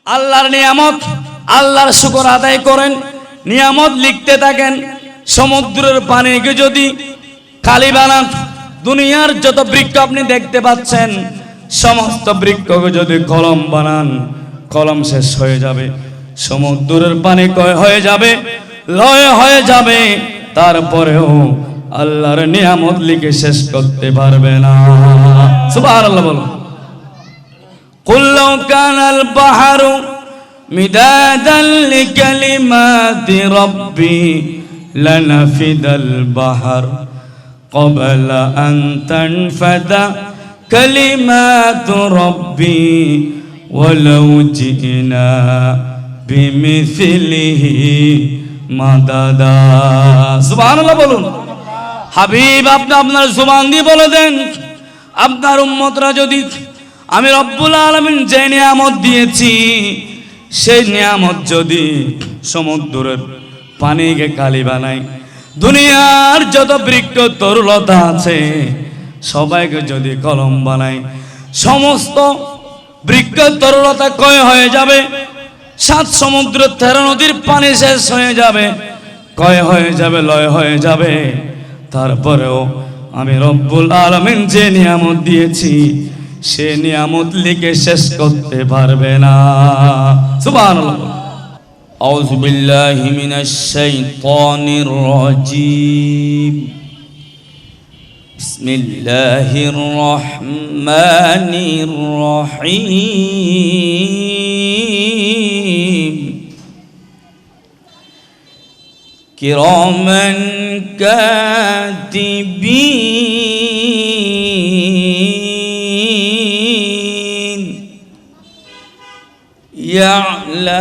আল্লাহর নিয়ামত, আল্লাহর শুকর আদায় করেন, নিয়ামত লিখতে থাকেন। সমুদ্রের পানিকে যদি খালি বানান, দুনিয়ার যত বৃক্ষ আপনি দেখতে পাচ্ছেন সমস্ত বৃক্ষকে যদি কলম বানান, কলম শেষ হয়ে যাবে। সমুদ্রের পানি ক্ষয় হয়ে যাবে, লয় হয়ে যাবে, তারপরেও আল্লাহর নিয়ামত লিখে শেষ করতে পারবে না। সুবহানাল্লাহ বলুন। কুল লাউ কানাল বাহরু মিদাদান লিকালিমাতি রাব্বি লানাফিদাল বাহর ক্বাবলা আন তানফাদা কালিমাতু রাব্বি ওয়ালাউ জিনা বিমিসলিহি মাদাদা। সুবহানাল্লাহ বলুন। হাবিব, আপনি আপনার জবান দিয়ে বলে দেন, আপনার উম্মতরা যদি আমি রব্বুল আলামিন যে নিয়ামত দিয়েছি সেই নিয়ামত যদি সমুদ্রের পানিকে কালি বানাই, দুনিয়ার যত বৃক্ষ তরুলতা আছে সবাইকে যদি কলম বানাই, সমস্ত বৃক্ষ তরুলতা ক্ষয় হয়ে যাবে। 7 সমুদ্র 13 নদীর পানি শেষ হয়ে যাবে, ক্ষয় হয়ে যাবে, লয় হয়ে যাবে। তারপরেও আমি রব্বুল আলামিন যে নিয়ামত দিয়েছি সে নিয়ামত লিখে শেষ করতে পারবে না। সুবহানাল্লাহ। আউযু বিল্লাহি মিনাশ শাইতানির রাজীম। বিসমিল্লাহির রহমানির রহিম। কিরামান কাতিবিন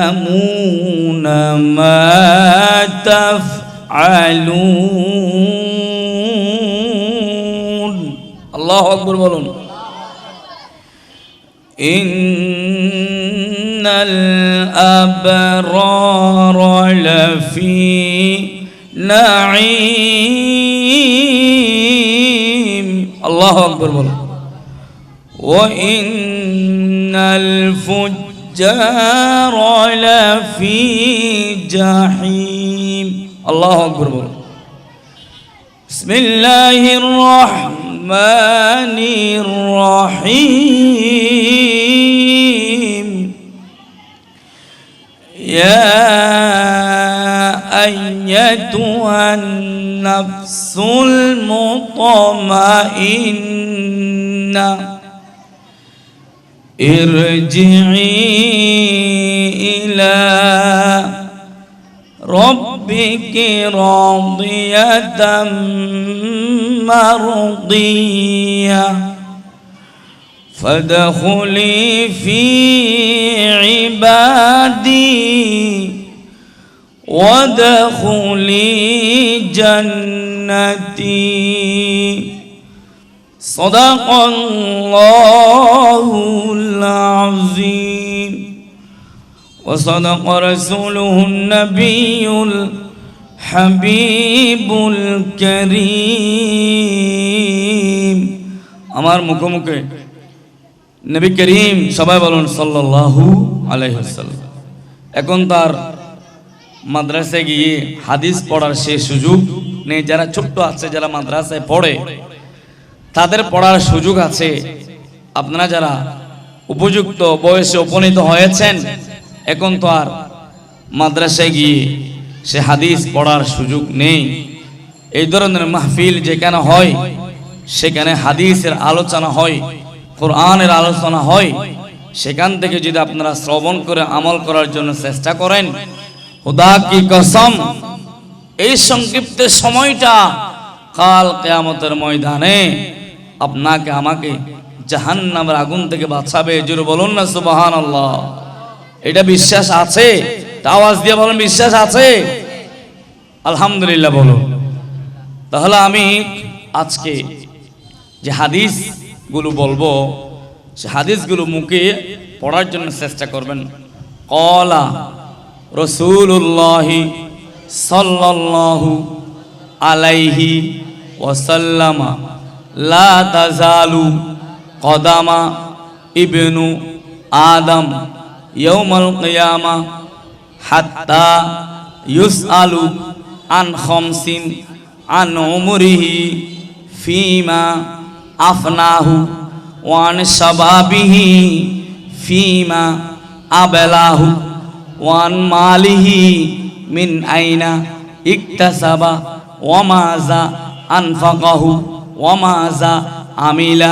ইয়ালামুনা মা তাফআলুন। আল্লাহু আকবার বলুন। ইন্নাল আবরারা লাফি নাঈম। আল্লাহু আকবার বলুন। ওয়া ইন্নাল ফুজ্জারা লাফি জাহিম। আল্লাহু আকবার বলুন। বিসমিল্লাহির রহমানির রহিম। ইয়া আইয়াতুহান নাফসুল মুতমাইন্না ইরজিই ইলা রাব্বিকি রাদিয়াতাম মারদিয়া ফাদখুলি ফি ইবাদি ওয়াদখুলি জান্নাতি। সাদাকাল্লাহুল আযীম ওয়া সাদাকা রাসূলুহুন নাবিয়্যুল হাবিবুল কারীম। আমার মুখে মুখে নবী করিম সবাই বলুন সাল্লাল্লাহু আলাইহি ওয়াসাল্লাম। এখন তার মাদ্রাসায় গিয়ে হাদিস পড়ার সে সুযোগ নেই। যারা ছোট্ট আছে, যারা মাদ্রাসায় পড়ে তাদের পড়ার সুযোগ আছে। আপনারা যারা উপযুক্ত বয়সে উপনীত হয়েছেন এখন তো আর মাদ্রাসায় গিয়ে সে হাদিস পড়ার সুযোগ নেই। এই ধরনের মাহফিল যেখানে হয় সেখানে হাদিসের আলোচনা হয়, কোরআনের আলোচনা হয়। সেখান থেকে যদি আপনারা শ্রবণ করে আমল করার জন্য চেষ্টা করেন, খোদা কি কসম এই সংক্ষিপ্ত সময়টা কাল কিয়ামতের ময়দানে আপনাকে আমাকে জাহান্নামের আগুন থেকে বাঁচাবে। জোরে বলুন না সুবহানাল্লাহ। এটা বিশ্বাস আছে? আওয়াজ দিয়ে বলুন বিশ্বাস আছে। আলহামদুলিল্লাহ বলুন। তাহলে আমি আজকে যে হাদিসগুলো বলবো সে হাদিসগুলো মুখে পড়ার জন্য চেষ্টা করবেন। ক্বালা রাসূলুল্লাহি সাল্লাল্লাহু আলাইহি ওয়াসাল্লামা লা তাজালু কদামা ইবনু আদম ইয়াউমাল কিয়ামা হাত্তা ইউসআলু আন খামসিন আন উমরিহি ফিমা আফনাহু ওয়া আন শাবাবিহি ফিমা আবলাহু ওয়া আন মালিহি মিন আইনা ইকতাসাবা ওয়া মাজা আনফাকাহু ওয়া মাজা আমিলা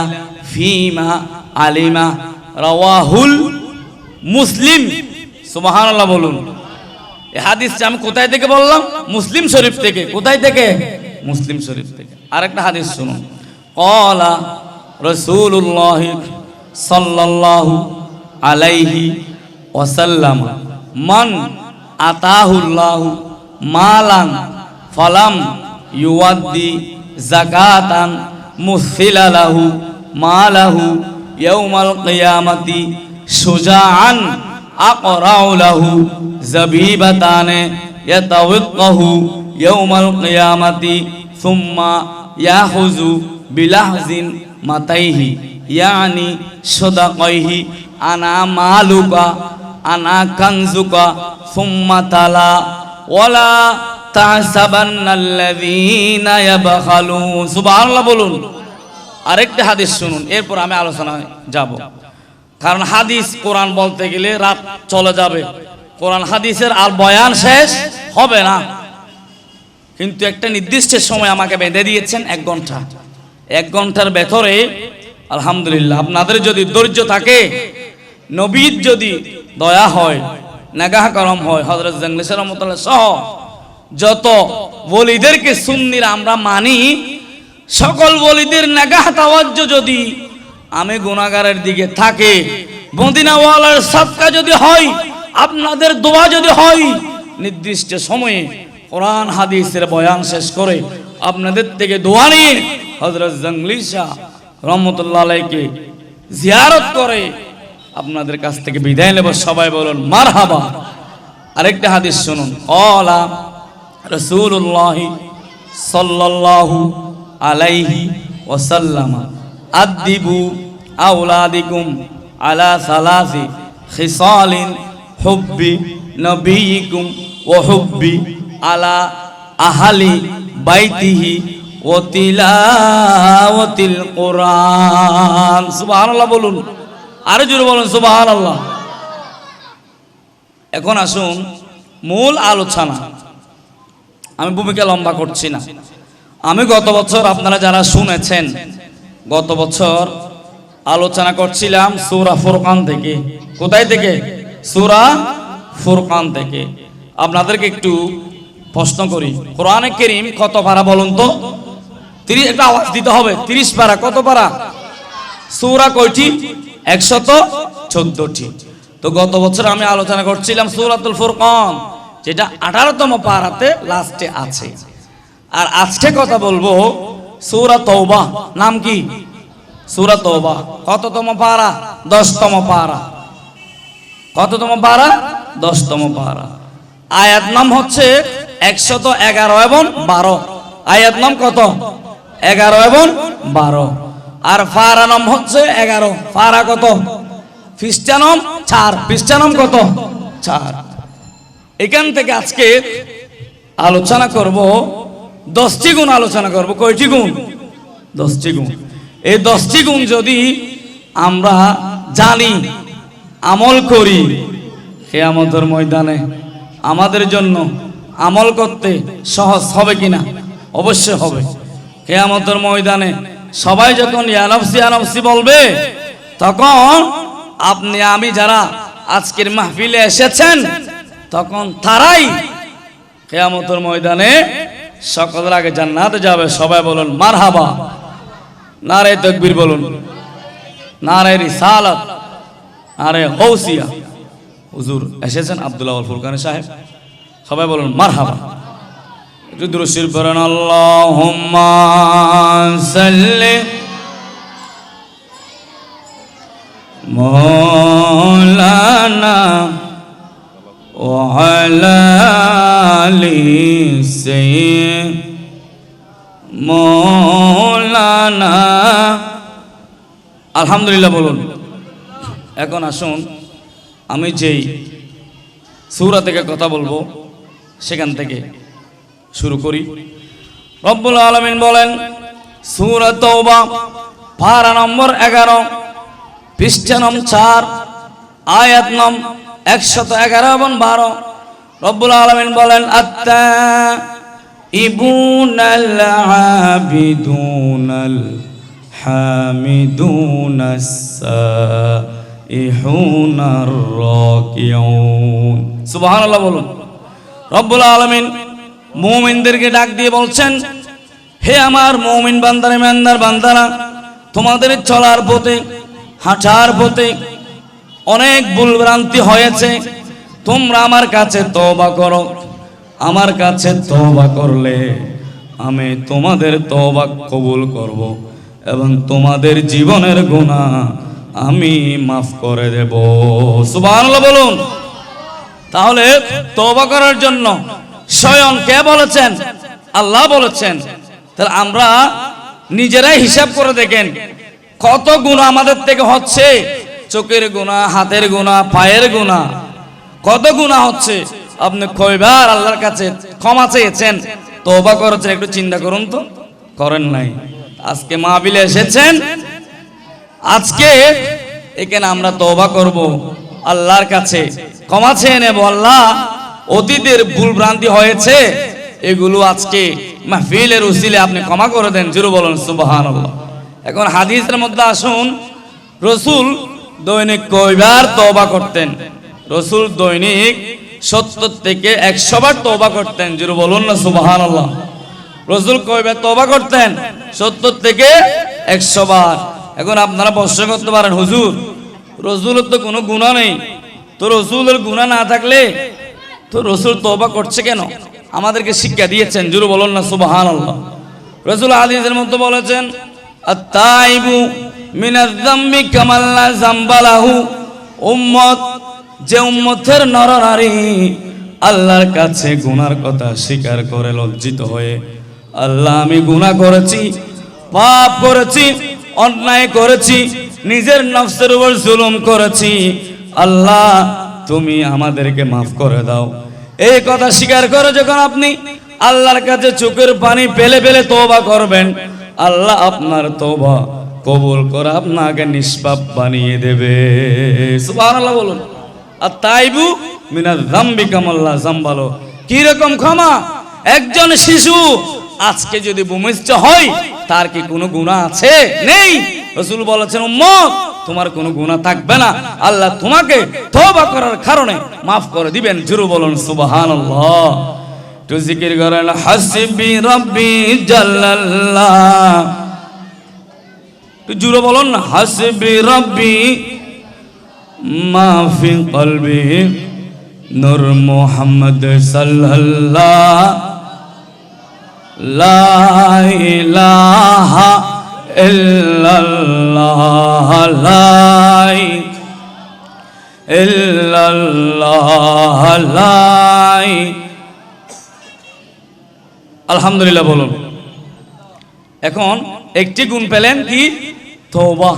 ফিমা আলিমা রাওয়াহুল মুসলিম। সুবহানাল্লাহ বলুন। এই হাদিসটা আমি কোথায় থেকে বললাম? মুসলিম শরীফ থেকে। কোথায় থেকে? মুসলিম শরীফ থেকে। আরেকটা হাদিস শুনুন। ক্বালা রাসূলুল্লাহ সাল্লাল্লাহু আলাইহি ওয়াসাল্লাম মান আতাহুল্লাহু মালান ফালাম ইউয়াদ্দি যাকাতান মুসিলা লাহু মালাহু ইয়াউমাল কিয়ামাতি সুজাআন আকরাউ লাহু যাবিবাতানে ইয়াতাওয়াক্কাহু ইয়াউমাল কিয়ামাতি সুম্মা ইয়াহুযু বিলাহজিন মাতাইহি ইয়ানি সাদাকাইহি আনা মালুকা আনা কানজুকা সুম্মা তালা ওয়ালা তাহসাবান্নাল্লাযীনা ইয়াবখালুন। সুবহানাল্লাহ বলুন। আরেকটা হাদিস শুনুন, এরপর আমি আলোচনায় যাব। কারণ হাদিস কোরআন বলতে গেলে রাত চলে যাবে, কোরআন হাদিসের আর বয়ান শেষ হবে না। কিন্তু একটা নির্দিষ্ট সময় আমাকে বেঁধে দিয়েছেন 1 ঘন্টা। 1 ঘন্টার ভেতরে আলহামদুলিল্লাহ আপনাদের যদি ধৈর্য থাকে, নবীর যদি দয়া হয়, নাগাহ করম হয়, হযরত জাঙ্গলি রহমাতুল্লাহ সহ যত ওলিদেরকে সুন্নিরা আমরা মানি, সকল ওলিদের নাগাহ তাওয়াজ্জু যদি আমি গুনাহগারের দিকে থাকে, মদিনাওয়ালার সাদকা যদি হয়, আপনাদের দোয়া যদি হয়, নির্দিষ্ট সময়ে কোরআন হাদিসের বয়ান শেষ করে আপনাদের থেকে দোয়া নিয়ে হযরত জাঙ্গলি শাহ রহমাতুল্লাহ আলাইহিকে জিয়ারত করে আপনাদের কাছ থেকে বিদায় নেব। সবাই বলুন মারহাবা। আরেকটা হাদিস শুনুন। ক্বালা রাসূলুল্লাহ সাল্লাল্লাহু আলাইহি ওয়াসাল্লাম আদিবু আওলাদিকুম আলা সালাসি খিসালিন হুব্বি নবিয়িকুম ওয়া হুব্বি আলা আহলি বাইতিহি ওয়া তিলাওয়াতিল কুরআন। সুবহানাল্লাহ বলুন। আরো জোরে বলুন সুবহানাল্লাহ। এখন আসুন মূল আলোচনা। আমি ভূমিকা লম্বা করছি না। আমি গত বছর আপনারা যারা শুনেছেন, গত বছর আলোচনা করছিলাম সূরা ফুরকান থেকে। কোথায় থেকে? সূরা ফুরকান থেকে। আপনাদেরকে একটু প্রশ্ন করি, কোরআনে কারীম কত পারা বলুন তো? 30। একটা আওয়াজ দিতে হবে। 30 পারা। কত পারা? সূরা কয়টি? 114টি। তো গত বছর আমি আলোচনা করছিলাম সূরাতুল ফুরকান, যেটা 18তম পারাতে লাস্টে আছে। আর আজকে কথা বলবো সূরা তওবা। নাম কি? সূরা তওবা। কততম পারা? 10তম পারা। কততম পারা? 10তম পারা। আয়াত নাম হচ্ছে 111 এবং 12। আয়াত নাম কত? 11 এবং 12। আর পারা নাম হচ্ছে 11। পারা কত? পৃষ্ঠা নাম 4। পৃষ্ঠা নাম কত? 4। এখান থেকে আজকে আলোচনা করব 10টি গুণ আলোচনা করব। কয়টি গুণ? 10টি গুণ। এই 10টি গুণ যদি আমরা জানি, আমল করি, কিয়ামতের ময়দানে আমাদের জন্য আমল করতে সহজ হবে কিনা? অবশ্যই হবে। কিয়ামতের ময়দানে সবাই যখন ইয়া নাফসি ইয়া নাফসি বলবে, তখন আপনি আমি যারা আজকের মাহফিলে এসেছেন, তখন তারাই কিয়ামতের ময়দানে সকলের আগে জান্নাতে যাবে। সবাই বলুন মারহাবা। নারে তাকবীর বলুন, নারে রিসালাত, নারে গৌসিয়া। হুজুর এসেছেন আব্দুল্লাহ আল ফুরকানি সাহেব। সবাই বলুন মারহাবা। একটু দুরূদ শরীফ পড়েন। আল্লাহুম্মা সাল্লি মাওলানা ওয়া আলা আলি সাইয়্যিদিনা মাওলানা। আলহামদুলিল্লাহ বলুন। এখন আসুন আমি যেই সূরা থেকে কথা বলবো সেখান থেকে শুরু করি। রব্বুল আলামিন বলেন সূরা তাওবা পারা নম্বর 11 পৃষ্ঠা নম্বর 4 আয়াত নম্বর 111 এবং 12। রব্বুল আলামিন বলেন আত-তাইবুনাল আবিদুনাল হামিদুনাস সাইহুনার রাকিউন। সুবহানাল্লাহ বলুন। রব্বুল আলামিন মুমিনদেরকে ডাক দিয়ে বলছেন, হে আমার মুমিন বান্দারা, ইমানদার বান্দারা, তোমাদের চলার পথে হাঁটার পথে অনেক ভুলভ্রান্তি হয়েছে, তোমরা আমার কাছে তওবা করো। আমার কাছে তওবা করলে আমি তোমাদের তওবা কবুল করব এবং তোমাদের জীবনের গুনাহ আমি মাফ করে দেব। সুবহানাল্লাহ বলুন। তাহলে তওবা করার জন্য স্বয়ং কে বলেছেন? আল্লাহ বলেছেন। তাহলে আমরা নিজেরাই হিসাব করে দেখেন কত গুনাহ আমাদের থেকে হচ্ছে। চোখের গুনাহ, হাতের গুনাহ, পায়ের গুনাহ, কত গুনাহ হচ্ছে। আপনি কয়বার আল্লাহর কাছে ক্ষমা চেয়েছেন, তওবা করেছেন? একটু চিন্তা করুন তো। করেন নাই। আজকে মাহফিলে এসেছেন, আজকে এখানে আমরা তওবা করব, আল্লাহর কাছে ক্ষমা চেয়ে নেব। আল্লাহ, অতীতের ভুলভ্রান্তি হয়েছে, এগুলো আজকে মাহফিলের উসিলে আপনি ক্ষমা করে দেন। জোরে বলুন সুবহানাল্লাহ। এখন হাদিসের মধ্যে আসুন, রাসূল দৈনিক কয়বার তওবা করতেন? রাসূল দৈনিক 70 থেকে 100 বার তওবা করতেন। জোরে বলুন না সুবহানাল্লাহ। রাসূল কয়বার তওবা করতেন? 70 থেকে 100 বার। এখন আপনারা প্রশ্ন করতে পারেন, হুজুর রাসূলের তো কোনো গুনাহ নেই, তো রাসূলের গুনাহ না থাকলে তো রাসূল তওবা করছে কেন? আমাদেরকে শিক্ষা দিয়েছেন। জোরে বলুন না সুবহানাল্লাহ। রাসূল হাদিসের মধ্যে বলেছেন, আত-তাইবু মিনাজ যামবি কামাল লা যামবা লাহু। উম্মত, যে উম্মতের নরনারী আল্লাহর কাছে গুনার কথা স্বীকার করে লজ্জিত হয়ে, আল্লাহ আমি গুনাহ করেছি, পাপ করেছি, অন্যায় করেছি, নিজের নফসের উপর জুলুম করেছি, আল্লাহ তুমি আমাদেরকে মাফ করে দাও, এই কথা স্বীকার করে যখন আপনি আল্লাহর কাছে চোখের পানি ফেলে ফেলে তওবা করবেন, আল্লাহ আপনার তওবা কবুল করে আপনাকে নিষ্পাপ বানিয়ে দেবে। সুবহানাল্লাহ বলুন। আর তাইবু মিনাজ যামবি কামাল লা যামবা লাহু। কি রকম ক্ষমা? একজন শিশু আজকে যদি ভূমিষ্ঠ হয়, তার কি কোনো গুনাহ আছে? নেই। রাসূল বলেছেন, উম্মত তোমার কোনো গুনাহ থাকবে না, আল্লাহ তোমাকে তওবা করার কারণে maaf করে দিবেন। জোরে বলুন সুবহানাল্লাহ। তো জিকির করেন, হাসবি রাব্বি জাল্লাল্লাহ। তো জোরে বলুন না, হাসবি রাব্বি মা ফি কলবি নূর মুহাম্মদ সাল্লাল্লাহ লা ইলাহা ইল্লাল্লাহ লা ইল্লাল্লাহ লা। আলহামদুলিল্লাহ বলুন। এখন একটি গুণ পেলেন, কি? তওবা।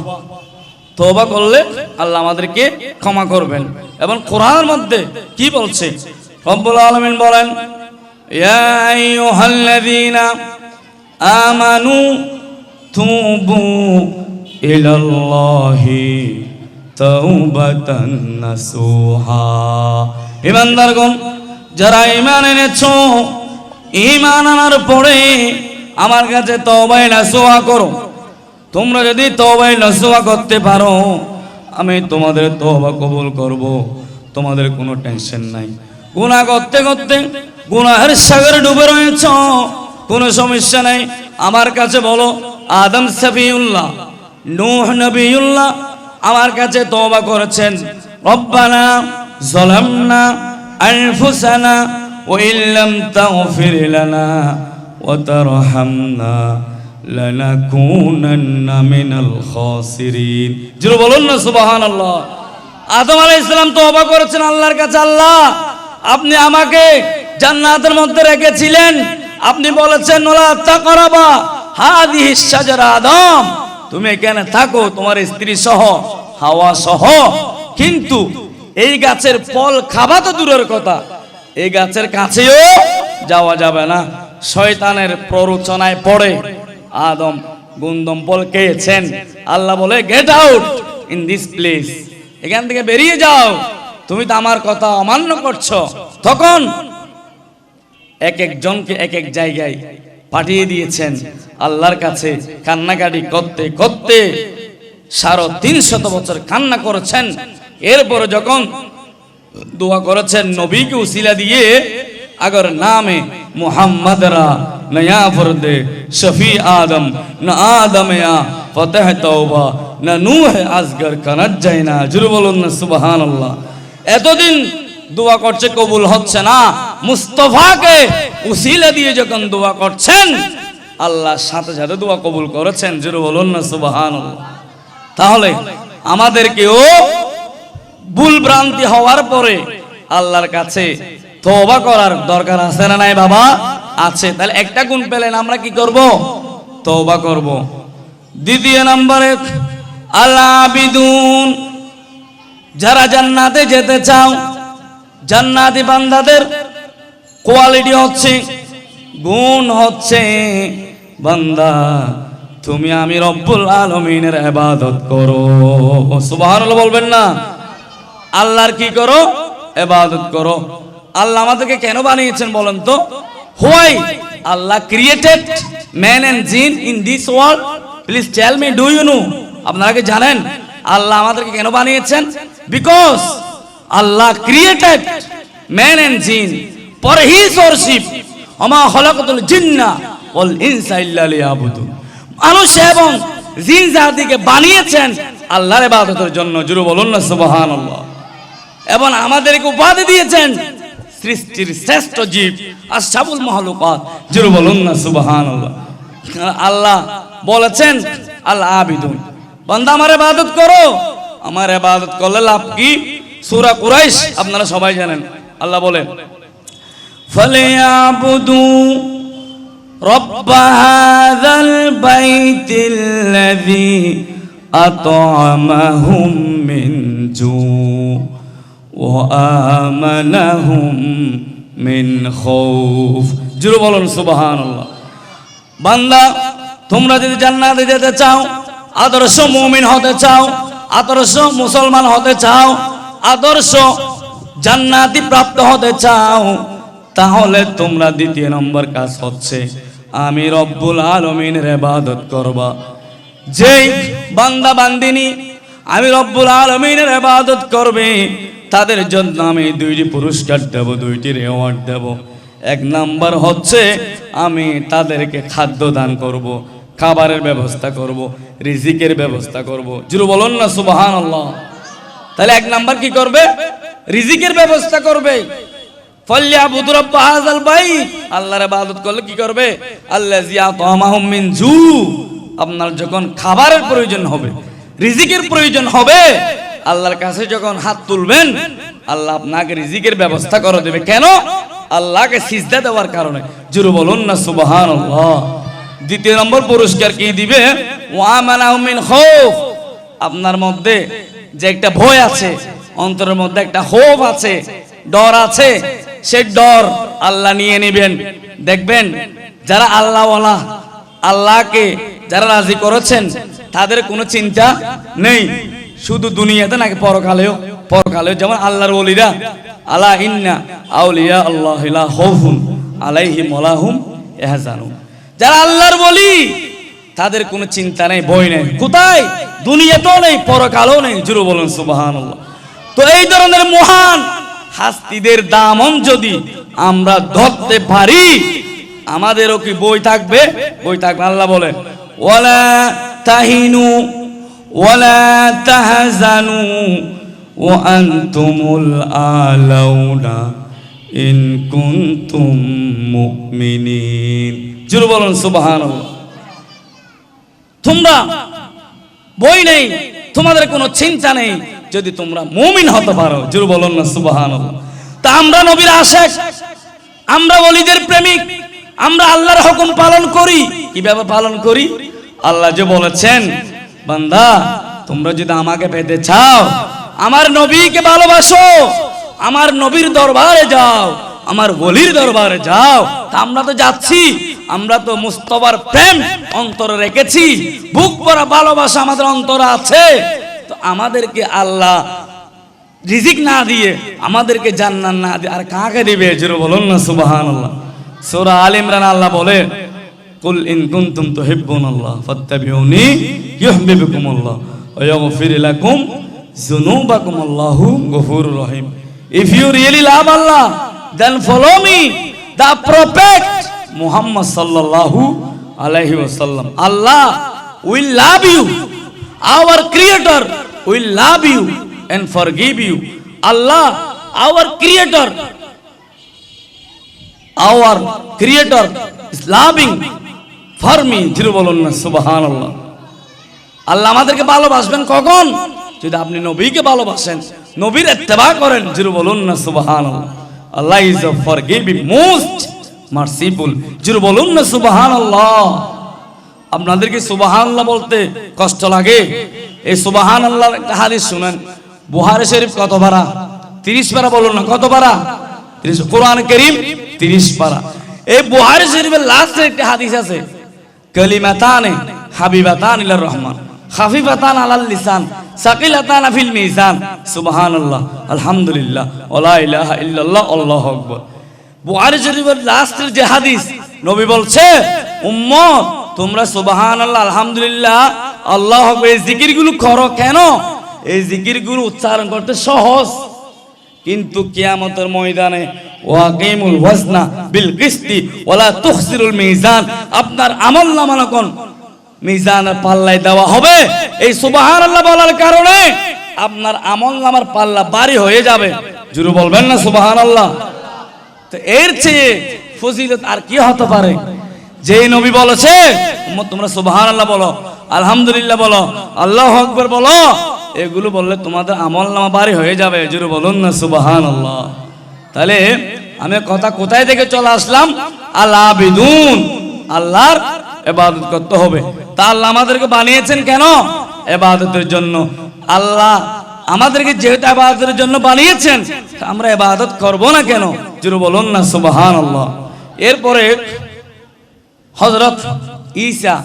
তওবা করলে আল্লাহ আমাদেরকে ক্ষমা করবেন। এবং কোরআনের মধ্যে কি বলছে? রব্বুল আলামিন বলেন, ইয়া আইয়ুহাল্লাযীনা আমানু তুবু ইলাল্লাহি তাওবাতান নাসুহা। ঈমানদারগণ, যারা ঈমান এনেছো, ঈমান আনার পরে আমার কাছে তওবায়ে নাসুহা করো। তোমরা যদি তওবায়ে নাসুহা করতে পারো, আমি তোমাদের তওবা কবুল করব, তোমাদের কোনো টেনশন নাই। গুনাহ করতে করতে গুনাহের সাগরে ডুবে রয়েছ, কোনো সমস্যা নাই, আমার কাছে বলো। আদম সফিউল্লাহ, নূহ নবিউল্লাহ আমার কাছে তওবা করেছেন, রব্বানা যালামনা আনফুসানা ওয়া ইল্লাম তাগফির লানা ওয়া তারহামনা লানাকুনান্না মিনাল খাসিরিন। জোরে বলুন না সুবহানাল্লাহ। আদম আলাইহিস সালাম তওবা করেছেন আল্লাহর কাছে, আল্লাহ আপনি আমাকে জান্নাতের মধ্যে রেখেছিলেন, আপনি বলেছেন ওয়ালা তাকরাবা হাদিহিস শাজারা। আদম তুমি এখানে থাকো তোমার স্ত্রী সহ, হাওয়া সহ, কিন্তু এই গাছের ফল খাবা তো দূরের কথা, এই গাছের কাছেও যাওয়া যাবে না। শয়তানের প্ররোচনায় পড়ে আদম গুন্দম ফল খেয়েছেন। আল্লাহ বলে get out in this place, এখান থেকে বেরিয়ে যাও, তুমি তো আমার কথা অমান্য করছো। তখন এক একজনকে এক এক জায়গায় পাঠিয়ে দিয়েছেন আল্লাহর কাছে। কান্নাকাটি করতে করতে 350 বছর কান্না করেছেন। এরপরে যখন দোয়া করেছেন নবীকে উসিলা দিয়ে, अगर नामे मोहम्मद रा नया फरदे शफी आदम न आदम या फतेह तौबा न नूह असगर कनत जाइना। जुर बोलুন না সুবহানাল্লাহ। এতদিন দোয়া করছে, কবুল হচ্ছে না। মুস্তাফাকে উসিলা দিয়ে যখন দোয়া করছেন, আল্লাহ সাথে সাথে দোয়া কবুল করেছেন। জোরে বলুন না সুবহানাল্লাহ। তাহলে আমাদেরকেও ভুল ভ্রান্তি হওয়ার পরে আল্লাহর কাছে তওবা করার দরকার আছে না নাই বাবা? আছে। তাহলে একটা গুণ পেলেন, আমরা কি করব? তওবা করব। দ্বিতীয় নম্বরে আল আবিদুন, যারা জান্নাতে যেতে চাও, জান্নাতি বান্দাদের কোয়ালিটি হচ্ছে, গুণ হচ্ছে, বান্দা তুমি আমি রব্বুল আলামিনের ইবাদত করো। সুবহানাল্লাহ বলবেন না? আল্লাহর কি করো? ইবাদত করো। আল্লাহ আমাদেরকে কেন বানিয়েছেন বলেন তো? Why Allah created man and jinn in this world? Please tell me, do you know? আপনারা কি জানেন আল্লাহ আমাদেরকে কেন বানিয়েছেন? Because Allah created man and jinn for his worship. ওমা খলাকাতুল জিন্না ওয়াল ইনসা ইল্লা লিয়াবুদুন। মানুষ এবং জিন জাতিকে বানিয়েছেন আল্লাহর ইবাদতের জন্য। জোরে বলুন না সুবহানাল্লাহ। এবং আমাদেরকে উপাধি দিয়েছেন সৃষ্টির শ্রেষ্ঠ জীব, আশরাফুল মাখলুকাত। জোরে বলুন না সুবহানাল্লাহ। আল্লাহ বলেছেন আল আবিদুন, বান্দা আমার ইবাদত করো। আমার ইবাদত করলে লাভ কি? সূরা কুরাইশ আপনারা সবাই জানেন। আল্লাহ বলেন ফালিয়াবুদু রব্ব হাযাল বাইতিল্লাযী আত'আমাহুম মিন জু ওয়া আমানাহুম মিন খাউফ। জোরে বলুন সুবহানাল্লাহ। বান্দা তোমরা যদি জান্নাতে যেতে চাও, আদর্শ মুমিন হতে চাও, আদর্শ মুসলমান হতে চাও, আদর্শ জান্নাতি প্রাপ্ত হতে চাও, তাহলে তোমরা দ্বিতীয় নম্বর কাজ হচ্ছে আমি রব্বুল আলামিনের ইবাদত করবা। যেই বান্দা বান্দিনী আমি রব্বুল আলামিনের ইবাদত করবে, তাদের জন্য আমি দুইটি পুরস্কার দেব, দুইটি রিওয়ার্ড দেব। এক নাম্বার হচ্ছে আমি তাদেরকে খাদ্য দান করব, খাবারের ব্যবস্থা করব, রিজিকের ব্যবস্থা করব। জোরে বলুন না সুবহানাল্লাহ। তাহলে এক নাম্বার কি করবে? রিজিকের ব্যবস্থা করবে। ফালিয়াবুদু রাব্ব হাযাল বাইত, আল্লাহর ইবাদত করলে কি করবে? আল্লাযী আত'আমাহুম মিন জু। আপনার যখন খাবারের প্রয়োজন হবে, রিজিকের প্রয়োজন হবে, আল্লাহর কাছে যখন হাত তুলবেন, আল্লাহ আপনাকে রিজিকের ব্যবস্থা করে দেবে। কেন? আল্লাহকে সিজদা দেওয়ার কারণে। জোরে বলুন না সুবহানাল্লাহ। দ্বিতীয় নম্বর পুরস্কার কি দিবে? ওয়া আমানাহুম মিন খাউফ। আপনার মধ্যে যে একটা ভয় আছে, অন্তরের মধ্যে একটা খৌফ আছে, ডর আছে, সেই ডর আল্লাহ নিয়ে নেবেন। দেখবেন যারা আল্লাহওয়ালা, আল্লাহকে যারা রাজি করেছেন, তাদের কোনো চিন্তা নেই, শুধু দুনিয়াতে নাকি পরকালেও। পরকালেও যেমন আল্লাহর ওলিরা, আলা ইন্না আউলিয়া আল্লাহি লা খাউফুন আলাইহিম ওয়া লা হুম ইয়াহজানুন। যারা আল্লাহর ওলি, তাদের কোনো চিন্তা নেই, ভয় নেই। কোথায়? দুনিয়াতেও নেই, পরকালেও নেই। জোরে বলুন সুবহানাল্লাহ। তো এই ধরনের মহান হাস্তিদের দামন যদি আমরা ধরতে পারি, আমাদেরও কি বই থাকবে? বই থাকবে। আল্লাহ বলে ওয়ালা তাহিনু ওয়ালা তাহজানু ওয়া আনতুমুল আলাউনা ইন কুনতুম মুমিনিন। জোরে বলুন সুবহানাল্লাহ। তোমরা বই নেই, তোমাদের কোনো চিন্তা নেই যদি তোমরা মুমিন হতে পারো। জোরে বলুন না সুবহানাল্লাহ। তা আমরা নবীর আশিক, আমরা ওলিদের প্রেমিক, আমরা আল্লাহর হুকুম পালন করি। কিভাবে পালন করি? আল্লাহ যে বলেছেন বান্দা তোমরা যদি আমাকে পেতে চাও, আমার নবীকে ভালোবাসো, আমার নবীর দরবারে যাও, আমার ওলির দরবারে যাও। তা আমরা তো যাচ্ছি, আমরা তো মুস্তাফার প্রেম অন্তরে রেখেছি, বুক ভরা ভালোবাসা আমাদের অন্তরে আছে। তো আমাদেরকে আল্লাহ রিজিক না দিয়ে, আমাদেরকে জান্নাত না দিয়ে আর কাকে দিবে? জোরে বলুন না সুবহানাল্লাহ। সূরা আলে ইমরান আল্লাহ বলে, কুল ইন কুনতুম তুহিব্বুনাল্লাহ ফাত্তাবিউনি ইউহিব্বুকুমুল্লাহ ওয়া ইয়াগফির লাকুম যুনুবাকুম, আল্লাহু গফুরুর রহিম। If you really love Allah, then follow me, the prophet Muhammad sallallahu alaihi wasallam. Allah will love you, our creator will love you and forgive you. Allah, our creator is loving for me. Zero বলুন না সুবহানাল্লাহ। আল্লাহ আমাদেরকে ভালোবাসবেন কখন? যদি আপনি নবীকে ভালোবাসেন, নবীর ইত্তেবা করেন। জিরো বলুন না সুবহানাল্লাহ। Allah is a forgiving, most merciful. জিরো বলুন না সুবহানাল্লাহ। আপনাদেরকে সুবহানাল্লাহ বলতে কষ্ট লাগে? এই সুবহানাল্লাহর একটা হাদিস শুনেন। বুখারী শরীফ কত পারা? 30 পারা। বলুন না কত পারা? 30। কোরআন কারীম 30 পারা। এই বুখারী শরীফের লাস্টে একটা হাদিস আছে, কালিমাতানে হাবিবাতান ইলার রহমান খাফিফাতান আলাল লিসান সাকিলাতান ফিল মিজান সুবহানাল্লাহ আলহামদুলিল্লাহ ওয়া লা ইলাহা ইল্লাল্লাহ আল্লাহু আকবার। বুখারী শরীফের লাস্টের যে হাদিস, নবী বলছে, উম্মত তোমরা সুবহানাল্লাহ আলহামদুলিল্লাহ আল্লাহু আকবার এই জিকিরগুলো করো। কেন? এই জিকিরগুলো উচ্চারণ করতে সহজ, কিন্তু কিয়ামতের ময়দানে ওয়াকিমুল ওয়াজনা বিল কিসতি ওয়ালা তুখসিরুল মিজান, আপনার আমলনামা যখন মিজানের পাল্লায় দেওয়া হবে, এই সুবহানাল্লাহ বলার কারণে আপনার আমলনামার পাল্লা ভারী হয়ে যাবে। জোরে বলবেন না সুবহানাল্লাহ। তো এর চেয়ে ফজিলত আর কি হতে পারে? যেই নবী বলেছে উম্মত তোমরা সুবহানাল্লাহ বলো, আলহামদুলিল্লাহ বলো, আল্লাহু আকবার বলো, এগুলো বললে তোমাদের আমলনামা ভারী হয়ে যাবে। জোরে বলুন না সুবহানাল্লাহ। তাহলে আমি কথা কোথায় থেকে চলে আসলাম? আল্লাহ বিদুন, আল্লাহর ইবাদত করতে হবে। তা আল্লাহ আমাদেরকে বানিয়েছেন কেন? ইবাদতের জন্য। আল্লাহ আমাদেরকে যেহেতু ইবাদতের জন্য বানিয়েছেন, আমরা ইবাদত করব না কেন? জোরে বলুন না সুবহানাল্লাহ। এরপরে হযরত ঈসা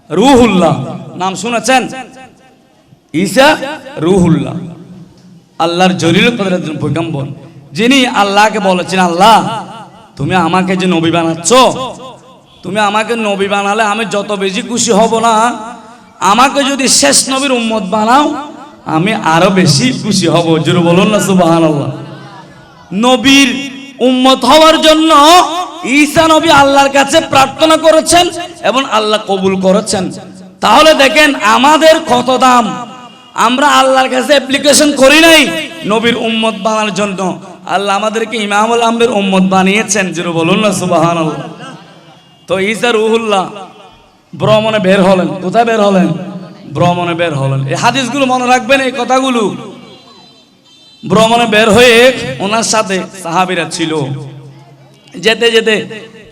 রূহুল্লাহ নাম শুনেছেন? ঈসা রূহুল্লাহ আল্লাহর জলিল কদরের পয়গম্বর, যিনি আল্লাহকে বলেছেন, আল্লাহ তুমি আমাকে যে নবী বানাচ্ছ, তুমি আমাকে নবী বানালে আমি যত বেশি খুশি হব না, আমাকে যদি শেষ নবীর উম্মত বানাও আমি আরো বেশি খুশি হব। জোরে বলুন না সুবহানাল্লাহ। নবীর উম্মত হওয়ার জন্য ঈসা নবী আল্লাহর কাছে প্রার্থনা করেছেন এবং আল্লাহ কবুল করেছেন। তাহলে দেখেন আমাদের কত দাম। আমরা আল্লাহর কাছে অ্যাপ্লিকেশন করি নাই নবীর উম্মত বানানোর জন্য, আল্লাহ আমাদেরকে ইমামুল আম্বিয়ার উম্মত বানিয়েছেন। জোরে বলুন না সুবহানাল্লাহ। তো ঈসা রূহুল্লাহ ভ্রমণে বের হলেন। কোথায় বের হলেন? ভ্রমণে বের হলেন। এই হাদিসগুলো মনে রাখবেন, এই কথাগুলো। ভ্রমণে বের হয়ে ওনার সাথে সাহাবীরা ছিল। যেতে যেতে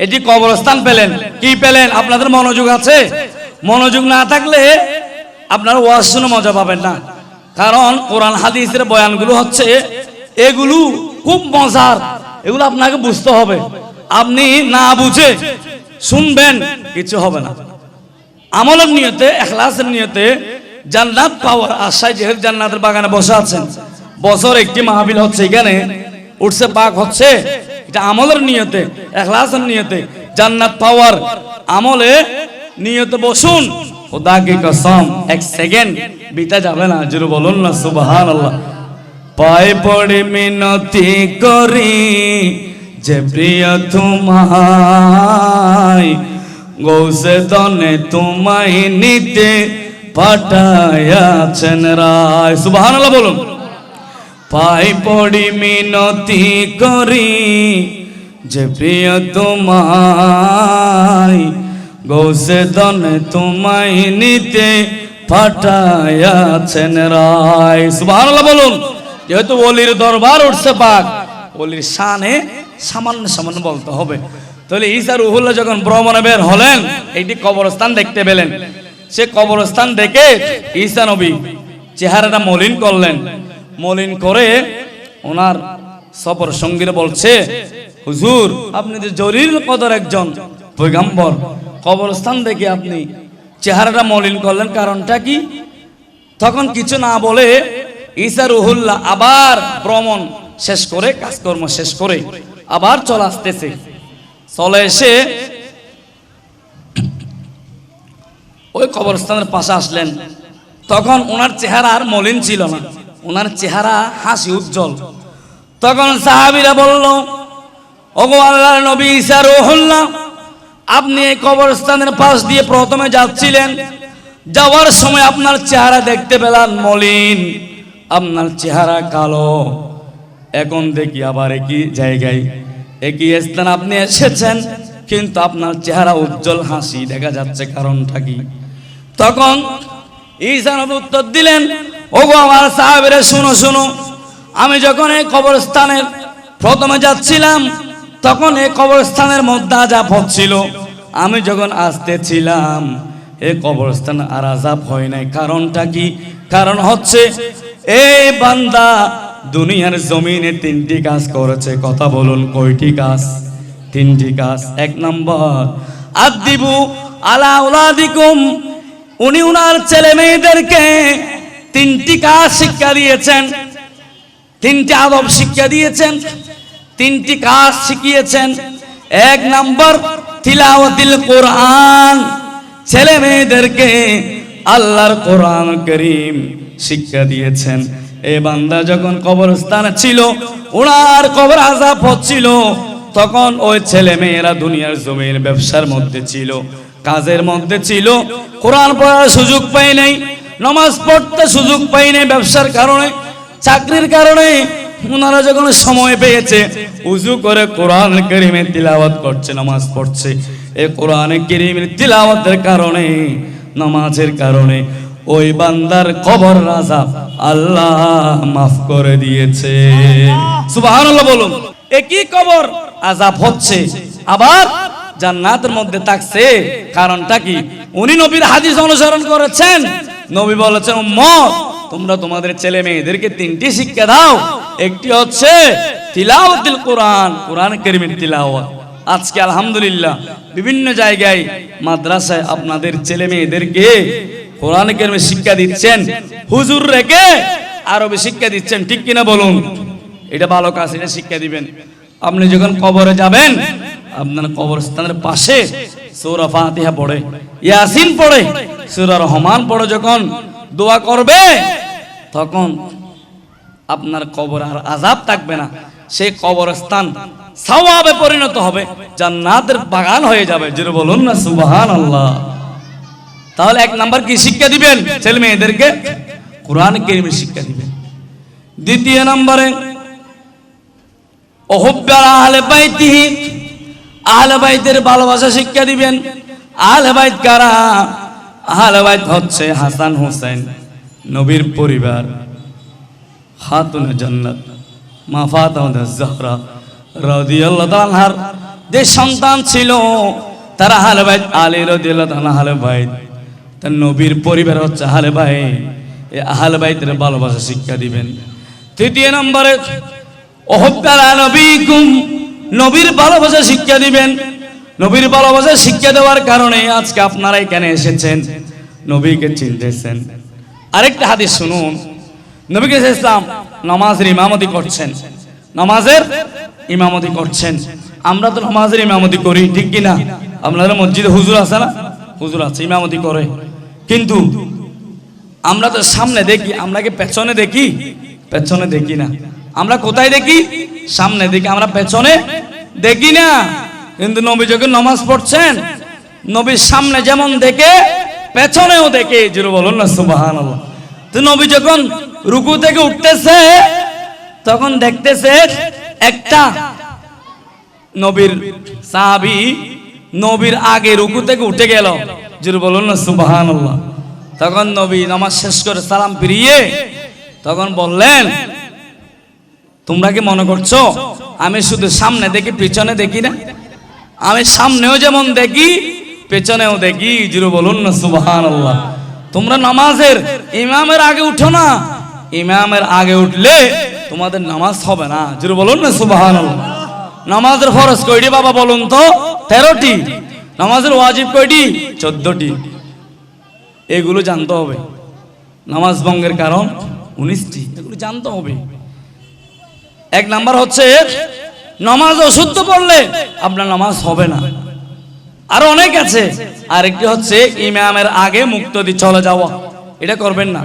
এটি কবরস্থান পেলেন। কি পেলেন? আপনাদের মনোযোগ আছে? মনোযোগ না থাকলে আপনারা ওয়াজ শুনে মজা পাবেন না। কারণ কোরআন হাদিসের বয়ানগুলো হচ্ছে এগুলো খুব মজার, এগুলো আপনাকে বুঝতে হবে। আপনি না বুঝে শুনবেন কিছু হবে না। আমলের নিয়তে, ইখলাসের নিয়তে, জান্নাত পাওয়ার আশায় যেহেতু জান্নাতের বাগানে বসে আছেন, বছর একটি মাহফিল হচ্ছে, এখানে উঠছে পাক হচ্ছে, এটা আমলের নিয়তে, ইখলাসের নিয়তে, জান্নাত পাওয়ার আমলে নিয়তে বসুন। খোদা কি কসম এক সেকেন্ড বিতা যাবে না। জোরে বলুন না সুবহানাল্লাহ। পায়ে পড়ে মিনতি করি যে প্রিয় তোমায়, গৌসে দনে তোমায় নিতে পাঠায়াছেন রায়। সুবহানাল্লাহ বলুন। পায়ে পড়ি মিনতি করি যে প্রিয় তোমায়, গৌসে দনে তোমায় নিতে পাঠায়াছেন রায়। সুবহানাল্লাহ বলুন। যেহেতু ওলির দরবার উঠছে পাক, ওলির শানে সামান্য সামান্য বলতে হবে। তাহলে ঈসা রূহুল্লাহ যখন ভ্রমণে বের হলেন, এইটি কবরস্থান দেখতে পেলেন। সে কবরস্থান দেখে ঈসা নবী চেহারাটা মলিন করলেন। মলিন করে ওনার সফর সঙ্গীরা বলছে, হুজুর আপনি যে জলিল কদর একজন পয়গম্বর, কবরস্থান দেখে আপনি চেহারাটা মলিন করলেন, কারণটা কি? তখন কিছু না বলে ঈসা রুহুল্লাহ আবার ভ্রমণ শেষ করে, কাজকর্ম শেষ করে আবার চলে আসতেছে। চলে এসে ওই কবরস্থানের পাশে আসলেন। তখন ওনার চেহারা আর মলিন ছিল না, ওনার চেহারা হাসি উজ্জ্বল। তখন সাহাবীরা বলল, ওগো আল্লাহর নবী ঈসা রূহুল্লাহ, আপনি এই কবরস্থানের পাশ দিয়ে প্রথমে যাচ্ছিলেন, যাওয়ার সময় আপনার চেহারা দেখতে পেলাম মলিন, আপনার চেহারা কালো। এখন দেখি আবার একই জায়গায়, একই স্থান আপনি এসেছেন, কিন্তু আপনার চেহারা উজ্জ্বল, হাসি দেখা যাচ্ছে, কারণটা কি? তখন ঈসা নবী উত্তর দিলেন, ওগো আমার সাহাবীরা শুনো শুনো, আমি যখন এই কবরস্থানের প্রথমে যাচ্ছিলাম, তখন এই কবরস্থানের মধ্যে আযাব হচ্ছিল। আমি যখন আসতেছিলাম এই কবরস্থান আর আযাব হয় নাই। কারণটা কি? কারণ হচ্ছে এই বান্দা দুনিয়ার জমিনে 3টি কাজ করেছে। কথা বলুন, কয়টি কাজ? 3টি কাজ। 1 নম্বর, আদিবু আলা আওলাদিকুম, উনি উনার ছেলে মেয়েদেরকে 3টি কাজ শিক্ষা দিয়েছেন, 3টি আদব শিক্ষা দিয়েছেন, 3টি কাজ শিখিয়েছেন। 1 নম্বর, তিলাওয়াতিল কোরআন, ছেলে মেয়েদেরকে আল্লাহর কোরআন কারীম শিক্ষা দিয়েছেন। এই বান্দা যখন কবরস্থানে ছিল, ওনার কবর আযাব হচ্ছিল, তখন ওই ছেলে মেয়েরা দুনিয়ার জমির ব্যবসার মধ্যে ছিল, কাজের মধ্যে ছিল, কোরআন পড়ার সুযোগ পায় নাই, নামাজ পড়তে সুযোগ পায় নাই, ব্যবসার কারণে, চাকরির কারণে। ওনারা যখন সময় পেয়েছে, উযু করে কোরআন কারীমের তিলাওয়াত করছে, নামাজ পড়ছে। এই কোরআন কারীমের তিলাওয়াতের কারণে, নামাজের কারণে ওই বান্দার কবর আযাব আল্লাহ মাফ করে দিয়েছে। সুবহানাল্লাহ বলুন। একই কবর আযাব হচ্ছে, আবার জান্নাতের মধ্যে থাকছে। কারণটা কি? উনি নবীর হাদিস অনুসরণ করেছেন। নবী বলেছেন, উম্মত তোমরা তোমাদের ছেলে মেয়েদেরকে 3টি শিক্ষা দাও। একটি হচ্ছে তিলাওয়াতুল কোরআন, কোরআন কারীমের তিলাওয়াত। আজকে আলহামদুলিল্লাহ বিভিন্ন জায়গায় মাদ্রাসায় আপনাদের ছেলে মেয়েদেরকে কোরআন কারীমের শিক্ষা দিচ্ছেন, হুজুর রেখে আরবি শিক্ষা দিচ্ছেন। ঠিক কিনা বলুন? এটা ভালো কাজ, এটা শিক্ষা দিবেন। আপনি যখন কবরে যাবেন, আপনার কবরস্থানের পাশে সূরা ফাতিহা পড়ে, ইয়াসিন পড়ে, সূরা রহমান পড়ে যখন দোয়া করবে, তখন আপনার কবর আর আযাব থাকবে না। সেই কবরস্থান সওয়াবে পরিণত হবে, জান্নাতের বাগান হয়ে যাবে। জোরে বলুন না সুবহানাল্লাহ। তাহলে 1 নাম্বার কি শিক্ষা দিবেন? ছেলে মেয়েদেরকে কোরআন কারীমের শিক্ষা দিবেন। দ্বিতীয় নম্বরে ওহুব্বা আহলে বাইতিহি, আহলে বাইতের ভালোবাসা শিক্ষা দিবেন। আহলে বাইত কারা? আহলে বাইত হচ্ছে হাসান হোসেন, নবীর পরিবার, খাতুনে জান্নাত মা ফাতিমা জাহরা রাদিয়াল্লাহু তাআলা আনহার যে সন্তান ছিল, তারা আহলে বাইত। আলী রাদিয়াল্লাহু তাআলা আহলে বাইত, তার নবীর পরিবার হচ্ছে আহলে বাইত। এই আহলে বাইতের ভালোবাসা শিক্ষা দিবেন। তৃতীয় নম্বরে ওহুব্বা নবীকুম, নবীর ভালোবাসা শিক্ষা দিবেন। নবীর ভালোবাসা শিক্ষা দেওয়ার কারণে আজকে আপনারা এখানে এসেছেন, নবীকে চিনতেছেন। আরেকটা হাদিস শুনুন, নবী ইসলাম নামাজের ইমামতি করছেন, নামাজের ইমামতি করছেন। আমরা তো নামাজের ইমামতি করি, ঠিক কিনা? আপনাদের মসজিদে হুজুর আছে না? হুজুর আছে, ইমামতি করে, কিন্তু আমরা তো সামনে দেখি, আমরা কি পেছনে দেখি? পেছনে দেখি না। আমরা কোথায় দেখি? সামনে দেখি, আমরা পেছনে দেখি না। কিন্তু নবী যখন নামাজ পড়ছেন, নবীর সামনে যেমন দেখে, পেছনেও দেখে। জোরে বলুন না সুবহানাল্লাহ। তো নবী যখন রুকু থেকে উঠতেছে, তখন দেখতেছে একটা নবীর সাহাবী নবীর আগে রুকু থেকে উঠে গেল। জোরে বলুন না সুবহানাল্লাহ। তখন নবী নামাজ শেষ করে সালাম ফিরিয়ে তখন বললেন, তোমরা কি মনে করছো আমি শুধু সামনে দেখি পিছনে দেখি না? আমি সামনেও যেমন দেখি, পেছনেও দেখি। জোরে বলুন না সুবহানাল্লাহ। তোমরা নামাজের ইমামের আগে উঠো না, ইমামের আগে উঠলে তোমাদের নামাজ হবে না। জোরে বলুন না সুবহানাল্লাহ। নামাজের ফরজ কয়টি বাবা বলুন তো? 13টি। নামাজের ওয়াজিব কয়টি? 14টি। এগুলো জানতে হবে। নামাজ ভঙ্গের কারণ 19টি, এগুলো জানতে হবে। এক নাম্বার হচ্ছে নামাজ অশুদ্ধ পড়লে আপনার নামাজ হবে না। আরো অনেক আছে। আরেকটি হচ্ছে ইমামের আগে মুক্তদি চলে যাওয়া, এটা করবেন না।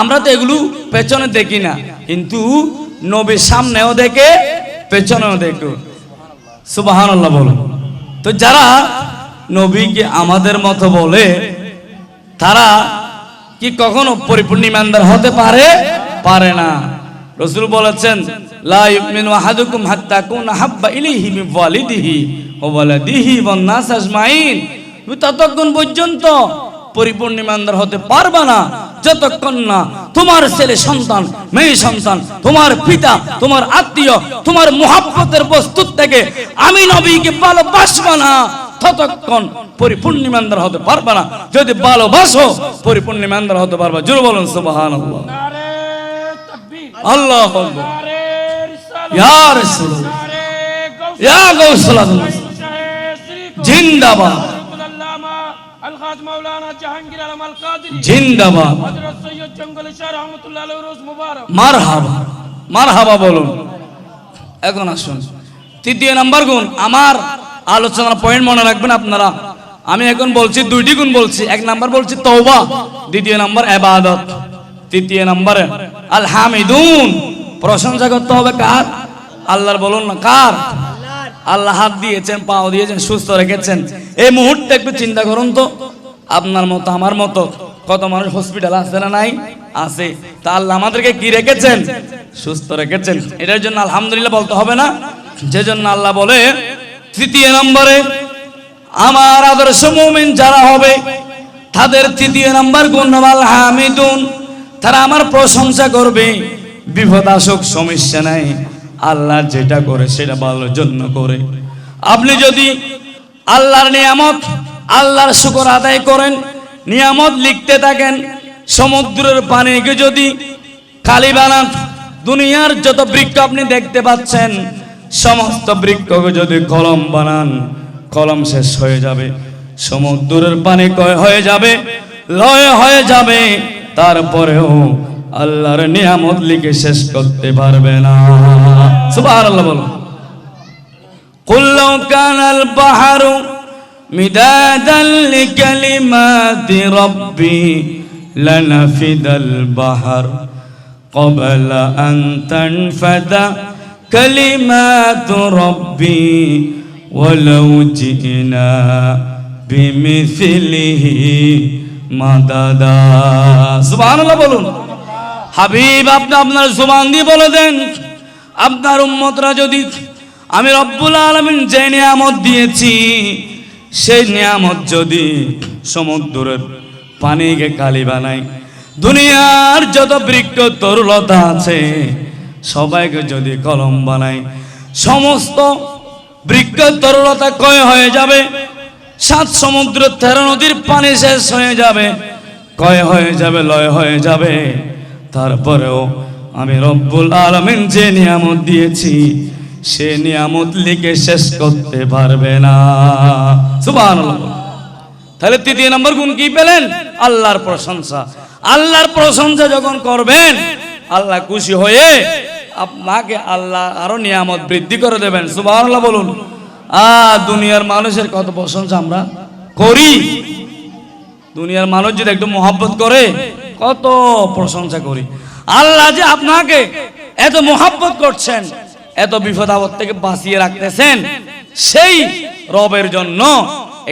আমরা তো এগুলো পেছনে দেখি না, কিন্তু নবীর সামনেও দেখে পেছনেও দেখো। সুবহানাল্লাহ বলুন। তো যারা নবীকে আমাদের মতো বলে তারা কি কখনো পরিপূর্ণ ইমানদার হতে পারে না। রাসূল বলেছেন লা ইউমিনু আহাদুকুম হাত্তা কুনা হাব্বা ইলাইহি মিন ওয়ালিদিহি ওয়া ওয়ালাদিহি ওয়ান নাস আজমাইন। তুমি ততক্ষণ পর্যন্ত পরিপূর্ণ ইমানদার হতে পারবে না যতক্ষণ না তোমার ছেলে সন্তান, মেয়ে সন্তান, তোমার পিতা, তোমার আত্মীয়, তোমার মুহাব্বতের বস্তু থেকে আমি নবীকে ভালোবাসবে না, ততক্ষণ পরিপূর্ণ ইমানদার হতে পারবে না। যদি ভালোবাসো পরিপূর্ণ ইমানদার হতে পারবে। জোরে বলুন সুবহানাল্লাহ। আল্লাহু আকবার। ইয়া রাসূলুল্লাহ, ইয়া গাউসুল আজম জিন্দাবাদ, জিন্দাবাদ, মারহাবা, মারহাবা বলুন। এখন আসুন তৃতীয় নাম্বার গুণ। আমার আলোচনার পয়েন্ট মনে রাখবেন আপনারা। আমি এখন বলছি দুইটি গুণ বলছি। এক নাম্বার বলছি তওবা, দ্বিতীয় নাম্বার ইবাদত। তৃতীয় নম্বরে আল হামিদুন, প্রশংসা করতে হবে কার? আল্লাহর। বলুন না কার? আল্লাহ হাত দিয়েছেন, পাও দিয়েছেন, সুস্থ রেখেছেন। এই মুহূর্তে একটু চিন্তা করুন তো, আপনার মতো আমার মতো কত মানুষ হসপিটাল আছে না নাই? আছে। তা আল্লাহ আমাদেরকে কি রেখেছেন? সুস্থ রেখেছেন। এটার জন্য আলহামদুলিল্লাহ বলতে হবে না? যে জন্য আল্লাহ বলে তৃতীয় নম্বরে আমার আদর্শ মুমিন যারা হবে তাদের তৃতীয় নম্বর গুণ আল হামিদুন, তারা আমার প্রশংসা করবে। বিপদ আসুক সমস্যা নাই, আল্লাহ যেটা করে সেটা ভালোর জন্য করে। আপনি যদি আল্লাহর নিয়ামত, আল্লাহর শুকর আদায় করেন, নিয়ামত লিখতে থাকেন, সমুদ্রের পানিকে যদি কালি বানান, দুনিয়ার যত বৃক্ষ আপনি দেখতে পাচ্ছেন সমস্ত বৃক্ষকে যদি কলম বানান, কলম শেষ হয়ে যাবে। সমুদ্রের পানি ক্ষয় হয়ে যাবে, লয় হয়ে যাবে, তারপরেও আল্লাহর নিয়ামত লিখে শেষ করতে পারবে না। সুবহানাল্লাহ বলুন। কুল লাউ কানাল বাহরু মিদাদান লিকালিমাতি রাব্বি লানাফিদাল বাহর ক্বাবলা আন তানফাদা কালিমাতু রাব্বি ওয়ালাউ জিনা বিমিসলিহি মাদাদা। সুবহানাল্লাহ বলুন। হাবিব আপনি আপনার জবান দিয়ে বলে দেন, আপনার উম্মতরা যদি আমি রব্বুল আলামিন যে নিয়ামত দিয়েছি সেই নিয়ামত যদি সমুদ্রের পানিকে কালি বানাই, দুনিয়ার যত বৃক্ষ তরুলতা আছে সবাইকে যদি কলম বানাই, সমস্ত বৃক্ষ তরুলতা ক্ষয় হয়ে যাবে। 7 সমুদ্র 13 নদীর পানি শেষ হয়ে যাবে, ক্ষয় হয়ে যাবে, লয় হয়ে যাবে। তারপরেও আমি রব্বুল আলামিন যে নিয়ামত দিয়েছি সে নিয়ামত লিখে শেষ করতে পারবে না। সুবহানাল্লাহ। তাহলে তৃতীয় নম্বর গুণ কি পেলেন? আল্লাহর প্রশংসা। আল্লাহর প্রশংসা যখন করবেন, আল্লাহ খুশি হয়ে আপনাকে আল্লাহ আরো নিয়ামত বৃদ্ধি করে দেবেন। সুবহানাল্লাহ বলুন। দুনিয়ার মানুষের কত প্রশংসা আমরা করি। দুনিয়ার মানুষ যদি একটু মহব্বত করে কত প্রশংসা করি। আল্লাহ যে আপনাকে এত মহব্বত করছেন, এত বিপদ আপদ থেকে বাঁচিয়ে রাখতেছেন, সেই রবের জন্য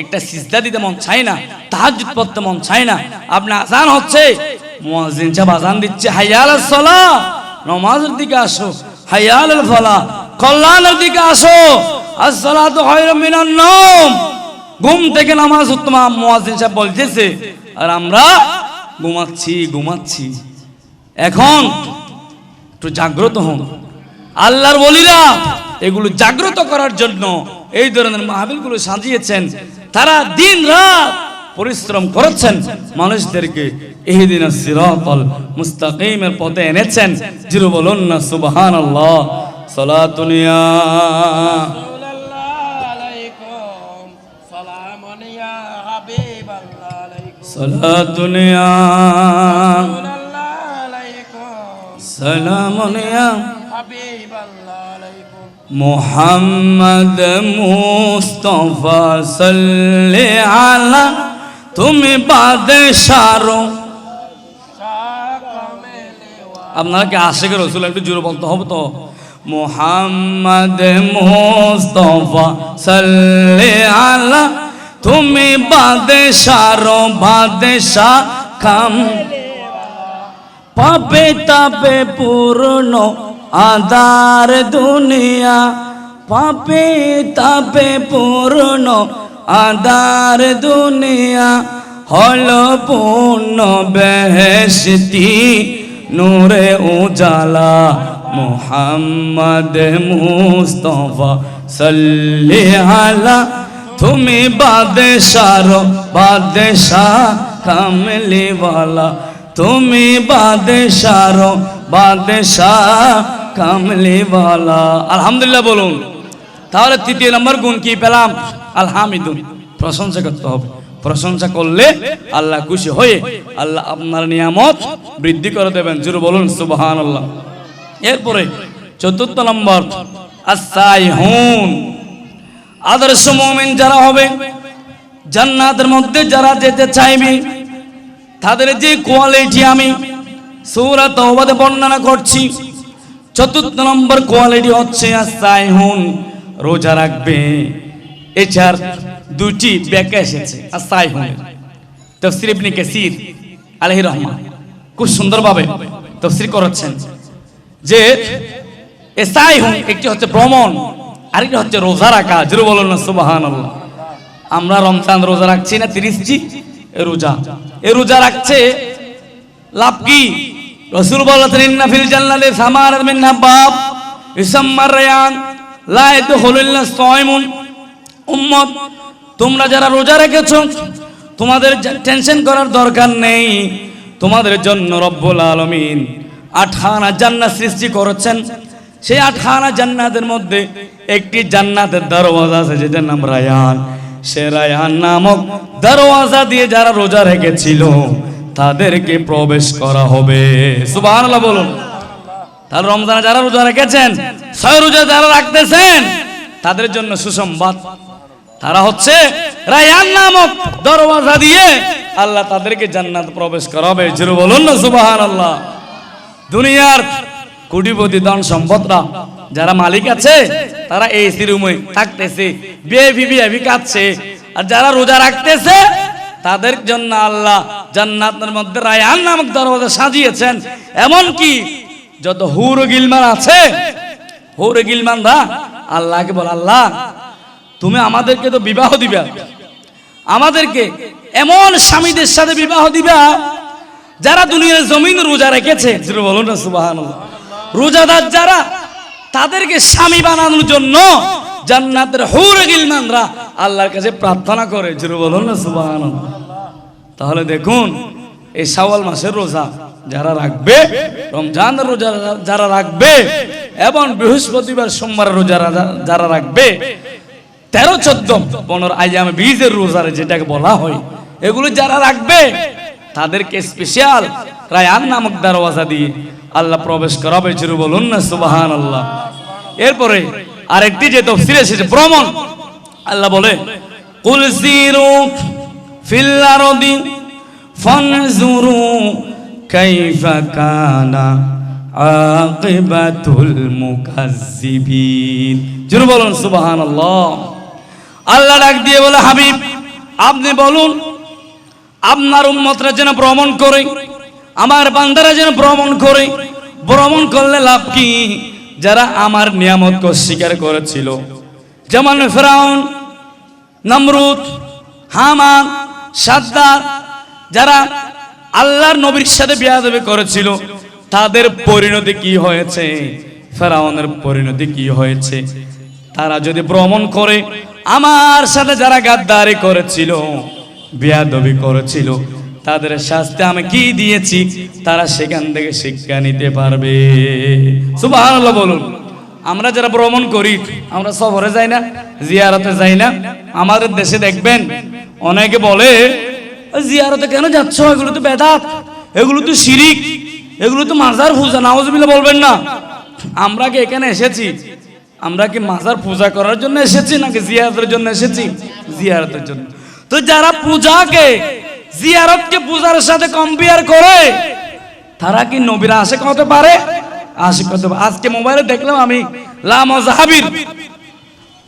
একটা সিজদা দিতে মন চাই না, তাহাজ্জুদ পড়তে মন চাই না। আপনি আজান হচ্ছে, মুয়াজ্জিন সাহেব আজান দিচ্ছে, হাইয়া আলাস সালাহ, নামাজের দিকে আসো, হাইয়া আলাল ফালাহ, কল্যাণের দিকে আসো, আসসালাতু খায়রুম মিনান নাওম, ঘুম থেকে নামাজ উত্তম, মুয়াজ্জিন সাহেব বলতেছে, আর আমরা ঘুমাচ্ছি। এখন একটু জাগ্রত হন। আল্লাহর ওলিরা এগুলো জাগ্রত করার জন্য এই ধরনের মাহফিলগুলো সাজিয়েছেন। তারা দিন রাত পরিশ্রম করেছেন, মানুষদেরকে ইহদিনাস সিরাতাল মুস্তাকিমের পথে এনেছেন। জিরো বলুন না সুবহানাল্লাহ। সালাতুন ইয়া সালাতুন ইয়া সালামুন ইয়া মুহাম্মদ মুস্তাফা সাল্লি আলা, তুমি বাদশার। আপনারা কি আশিকের রাসূল একটু জোরে বলতে হবে তো। মুহাম্মদ মুস্তাফা সাল্লি আলা, তুমি বাদশার বাদশা কাম। পাবে তাবে পূর্ণ আদার দুনিয়া, পাবে তাবে পূর্ণ আদার দুনিয়া, হল পূর্ণ বেহেশতি নূরে উজালা। মুহাম্মদ মুস্তাফা সাল্লি আলা, তুমি বাদশার বাদশা কামলিওয়ালা, তুমি বাদশার বাদশা কামলিওয়ালা। আলহামদুলিল্লাহ বলুন। তাহলে তৃতীয় নম্বর গুণ কি পেলাম? আলহামিদুন, প্রশংসা করতে হবে। প্রশংসা করলে আল্লাহ খুশি হয়ে আল্লাহ আপনার নিয়ামত বৃদ্ধি করে দেবেন। জোরে বলুন সুবহানাল্লাহ। এরপরে চতুর্থ নম্বর আস-সাইহুন, আদর্শ মুমিন যারা হবে, জান্নাতের মধ্যে যারা যেতে চাইবে, তাদের যে কোয়ালিটি আমি সূরা তাওবাতে বর্ণনা করছি। চতুর্থ নম্বর কোয়ালিটি হচ্ছে আস-সাইহুন, রোজা রাখবে। এছাড়া দুটি ব্যাখ্যা এসেছে আস-সাইহুন। তাফসীর ইবনে কাসির আলাইহি রহমান খুব সুন্দরভাবে তাফসীর করেছেন যে সাইহুন একটি হচ্ছে ভ্রমণ, আরেকটি হচ্ছে রোজা রাখা। জোরে বলুন না সুবহানাল্লাহ। আমরা রমজান রোজা রাখছি না, 30টি রোজা। এই রোজা রাখছে লাভ কি? রাসূল বলেছেন ইন্না ফিল জান্নাতি সামারাত মিন নাবাব ইসাম্মার রায়ান লা ইয়াদখুলু ইল্লা সাইমুন। উম্মত, তোমরা যারা রোজা রেখেছো, তোমাদের টেনশন করার দরকার নেই। তোমাদের জন্য রব্বুল আলামিন 8খানা জান্নাত সৃষ্টি করেছেন। সেই 8খানা জান্নাতের মধ্যে একটি জান্নাতের দরওয়াজা আছে, যেটার নাম রায়ান। সে রায়ান নামক দরওয়াজা দিয়ে যারা রোজা রেখেছিল তাদেরকে প্রবেশ করা হবে। সুবহানাল্লাহ বলুন। তাহলে রমজানে যারা রোজা রেখেছেন, 6 রোজা যারা রাখতেছেন, তাদের জন্য সুসংবাদ। তারা হচ্ছে রায়ান নামক দরওয়াজা দিয়ে আল্লাহ তাদেরকে জান্নাত প্রবেশ করাবে। জোরে বলুন না সুবহানাল্লাহ। দুনিয়ার কোটিপতি ধন সম্পদরা যারা মালিক আছে, তারা এসি রুমে থাকতেছে, বিয়ে কাটছে। আর যারা রোজা রাখতেছে তাদের জন্য আল্লাহ জান্নাতের মধ্যে রায়ান নামক দরওয়াজা সাজিয়েছেন। এমন কি যত হুর গিলমান আছে, হুর গিলমানরা আল্লাহকে বলে, আল্লাহ তুমি আমাদেরকে তো বিবাহ দিবা, আমাদেরকে এমন স্বামীদের সাথে বিবাহ দিবা যারা দুনিয়ার জমিন রোজা রেখেছে। বলুন না সুবহানাল্লাহ। রোজাদার যারা, তাদেরকে স্বামী বানানোর জন্য জান্নাতের হুর গিলমানরা আল্লাহর কাছে প্রার্থনা করে। বলুন না সুবহানাল্লাহ। তাহলে দেখুন, এই শাওয়াল মাসের রোজা যারা রাখবে, রমজানের রোজা যারা রাখবে, এবং বৃহস্পতিবার সোমবার রোজা যারা রাখবে, 13, 14, 15 আইয়ামে বীজের রোজারে যেটাকে বলা হয়, এগুলো যারা রাখবে তাদেরকে স্পেশাল রায়ান নামক দরওয়াজা দিয়ে আল্লাহ প্রবেশ করাবে। জোরে বলুন না সুবহানাল্লাহ। এরপরে আরেকটি যে তাফসীরে এসেছে ভ্রমণ, আল্লাহ বলে কুল সিরু ফিল আরদি ফানজুরু কাইফা কানা আকিবাতুল মুকাজ্জিবিন। জোরে বলুন সুবহানাল্লাহ। আল্লাহ ডাক দিয়ে বলে, হাবিব আপনি বলুন আপনার উম্মতরা যেন ভ্রমণ করে, আমার বান্দারা যেন ভ্রমণ করে। ভ্রমণ করলে লাভ কি? যারা আমার নিয়ামতকে অস্বীকার করেছিল, যেমন ফিরআউন, নমরুদ, হামান, সাদ্দাত, যারা আল্লাহর নবীর সাথে বিয়াদবি করেছিল, তাদের পরিণতি কি হয়েছে? ফিরআউনের পরিণতি কি হয়েছে? তারা যদি ভ্রমণ করে, আমার সাথে যারা গাদ্দারি করেছিল, বেয়াদবি করেছিল তাদের শাস্তি আমি কি দিয়েছি তারা সেখান থেকে শিক্ষা নিতে পারবে। সুবহানাল্লাহ বলুন। আমরা যারা ভ্রমণ করি, আমরা সফরে যাই না, জিয়ারতে যাই না, আমাদের দেশে দেখবেন অনেকে বলে জিয়ারতে কেন যাচ্ছ, এগুলো তো বেদাত, এগুলো তো শিরিক, এগুলো তো মাজার পূজা। নাউজুবিল্লাহ বলবেন না। আমরা কি এখানে এসেছি, আমরা কি মাজার পূজা করার জন্য এসেছি নাকি জিয়ারতের জন্য এসেছি? জিয়ারতের জন্য। তো যারা পূজাকে জিয়ারতকে পূজার সাথে কম্পেয়ার করে তারা কি নবীর আশিক হতে পারে? আশিক হতে পারে। আজকে মোবাইলে দেখলাম আমি লা মাযহাবির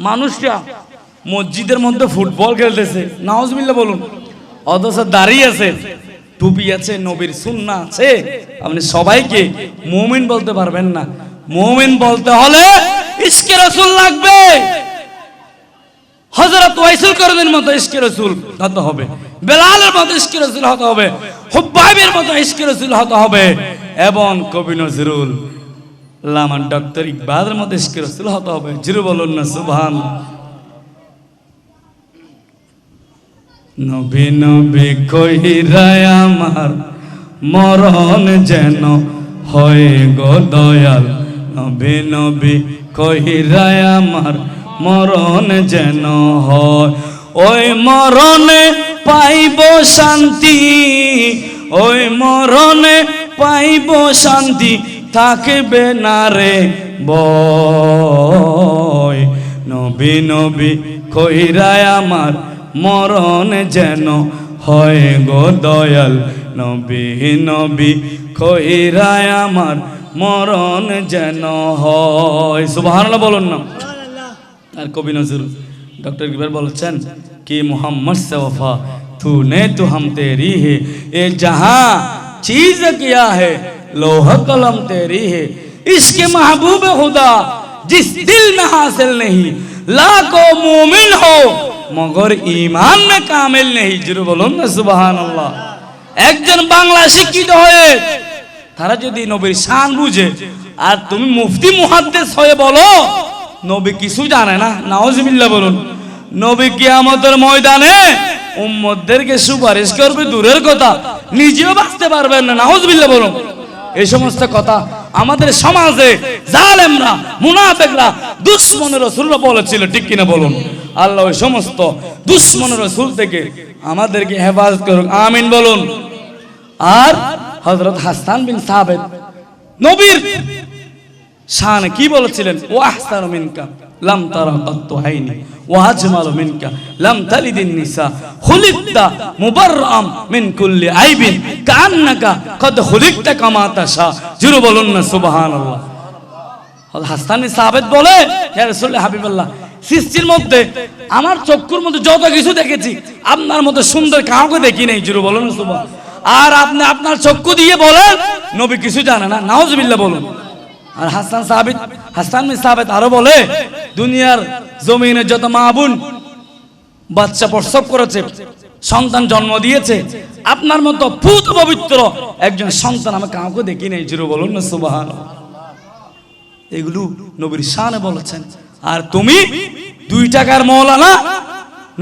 মানুষরা মসজিদের মধ্যে ফুটবল খেলতেছে। নাউজুবিল্লাহ বলুন। অথচ দাঁড়িয়ে আছে, টুপি আছে, নবীর সুন্নাহ আছে। আপনি সবাইকে মুমিন বলতে পারবেন না। মুমিন বলতে হলে ইশকে রাসূল লাগবে। হযরত ওয়াইসুল করণীর মতো ইশকে রাসূল হতে হবে, বেলালের মতো ইশকে রাসূল হতে হবে, হুবাইবের মতো ইশকে রাসূল হতে হবে, এবং কবি নজরুল লামান ডক্টর ইকবালের মতো ইশকে রাসূল হতে হবে। জিরো বলুন না সুবহানাল্লাহ। নবী নবী কইরা আমার মরণ যেন হয় গো দয়াল, নবী নবী কইরা আমার মরণ যেন হয়, ওই মরণে পাইব শান্তি, ওই মরণে পাইব শান্তি, থাকবে না রে ভয়। নবী নবী কইরা আমার মরণ যেন হয় গো দয়াল, নবী নবী কইরা আমার মরণ যেন হয়। সুবহানাল্লাহ বলুন না। আর কবি নজরুল ডক্টর ইকবাল বলছেন कि मोहम्मद से वफा तूने तो हम तेरी है, ये जहां चीज किया है लोह कलम तेरी है, इसके महबूब खुदा जिस दिल में हासिल नहीं, लाखों मोमिन हो मगर ईमान में कामिल नहीं। जरूर बोलो ना सुबहानाल्लाह। একজন বাংলা শিক্ষিত হয়ে তারা যদি নবীর শান বুঝে আর তুমি মুফতি মুহাদ্দিস হয়ে বলো নবী কিছু জানে না, নাউজুবিল্লাহ বলুন। নবী কিয়ামতের ময়দানে উম্মতদেরকে সুপারিশ করবে দূরের কথা, নিজেও বাঁচতে পারবেন না, নাউজুবিল্লাহ বলুন। এই সমস্ত কথা আমাদের সমাজে জালেমরা, মুনাফিকরা, দুশমনের রাসূলরা বলেছিল, ঠিক কিনা বলুন। আল্লাহ ওই সমস্ত দুশমনের রাসূল থেকে আমাদেরকে হেফাজত করুক, আমিন বলুন। আর হযরত হাসান বিন সাবিত নবীর শানে কি বলেছিলেন? ওয়া আহসানু মিনকা লাম তারা কাত্তু আইনি ওয়া আজমালু মিনকা লাম তালিদিন নিসা খুলিকতা মুবাররাম মিন কুল্লি আইবিন কান্নাকা কদ খুলিকতা কামা তাশা। জোরে বলুন না সুবহানাল্লাহ। হাসান বিন সাবিত বলে, ইয়া রাসূলুল্লাহ হাবিবাল্লাহ, সৃষ্টির মধ্যে আমার চক্ষুর মধ্যে যত কিছু দেখেছি আপনার মতো সুন্দর কাউকে দেখি নাই। জোরে বলুন না সুবহানাল্লাহ। আর আপনি আপনার চক্ষু দিয়ে বলেন নবী কিছু জানে না, নাউজুবিল্লাহ বলুন। আর হাসান বিন সাবিত আরো বলে, দুনিয়ার জমিনে যত মা বোন বাচ্চা প্রসব করেছে, সন্তান জন্ম দিয়েছে, আপনার মতো পুত পবিত্র একজন সন্তান আমি কাউকে দেখি নাই। জোরে বলুন না সুবহানাল্লাহ। এগুলো নবীর শানে বলেছেন। আর তুমি 2 টাকার মৌলানা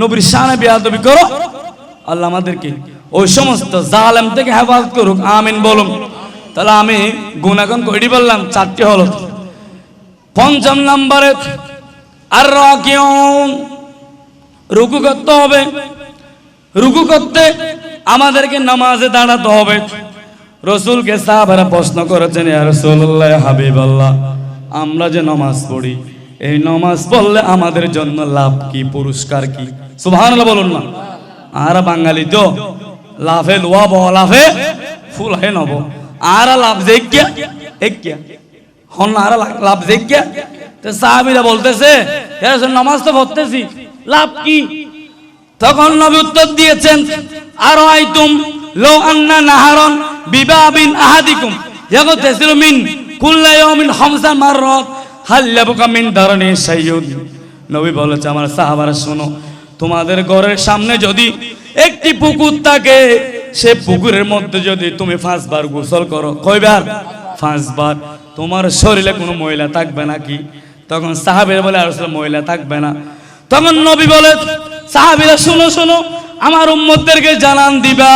নবীর শানে বেয়াদবি করো। আল্লাহ আমাদেরকে ওই সমস্ত জালেম থেকে হেফাজত করুক, আমিন বলুন। তাহলে আমি গুণাগুণ কয়টি বললাম? 4টি হলো। 5 নম্বরে আর রাকিউন, রুকু করতে হবে। রুকু করতে আমাদেরকে নামাজে দাঁড়াতে হবে। রাসূলকে সাহাবারা প্রশ্ন করেছেন, ইয়া রাসূলুল্লাহ হাবিবাল্লাহ, আমরা যে নামাজ পড়ি এই নামাজ পড়লে আমাদের জন্য লাভ কি, পুরস্কার কি? সুবহানাল্লাহ বলুন না। আর বাঙালি তো লাভে লোয়াব, লাভে ফুল হে নব, আর লাভ দেখিয়া একিয়া হন, আর লাভ দেখিয়া। তো সাহাবীরা বলতেছে, ইয়া রাসূল নামাজ তো পড়তেছি, লাভ কি? তখন নবী উত্তর দিয়েছেন, আর আইতুম লো আন্না নাহারন বিবাবিন আহাদিকুম ইয়াগতাসিলু মিন কুল্লি ইয়াউমিন 5 মাররাত হাল ইয়াবকা মিন দারনি শাইউন। নবী বলেছে, আমার সাহাবারা শোনো, তোমাদের ঘরের সামনে যদি একটি পুকুর থাকে, সে পুকুরের মধ্যে যদি তুমি 5 বার গোসল করো, কয়বার? 5 বার। তোমার শরীরে কোনো ময়লা থাকবে নাকি? তখন সাহাবীরা বলে, আর রাসূল ময়লা থাকবে না। তখন নবী বলে, সাহাবীরা শোনো শোনো, আমার উম্মতদেরকে জানান দিবা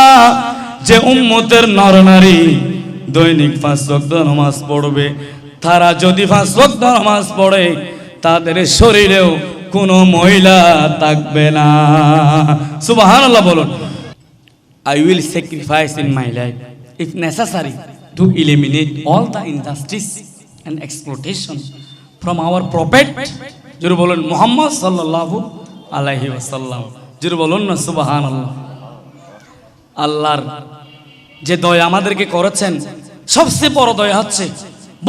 যে উম্মতের নরনারী দৈনিক 5 ওয়াক্ত নামাজ পড়বে, তারা যদি 5 ওয়াক্ত নামাজ পড়ে তাদের শরীরেও কোনো ময়লা থাকবে না। সুবহানাল্লাহ বলুন। I will sacrifice in my life if necessary to eliminate all the injustice and exploitation from our prophet জোরে বলুন মুহাম্মদ সাল্লাল্লাহু আলাইহি ওয়াসাল্লাম। জোরে বলুন না সুবহানাল্লাহ। আল্লাহর যে দয়া আমাদেরকে করেছেন সবচেয়ে বড় দয়া হচ্ছে,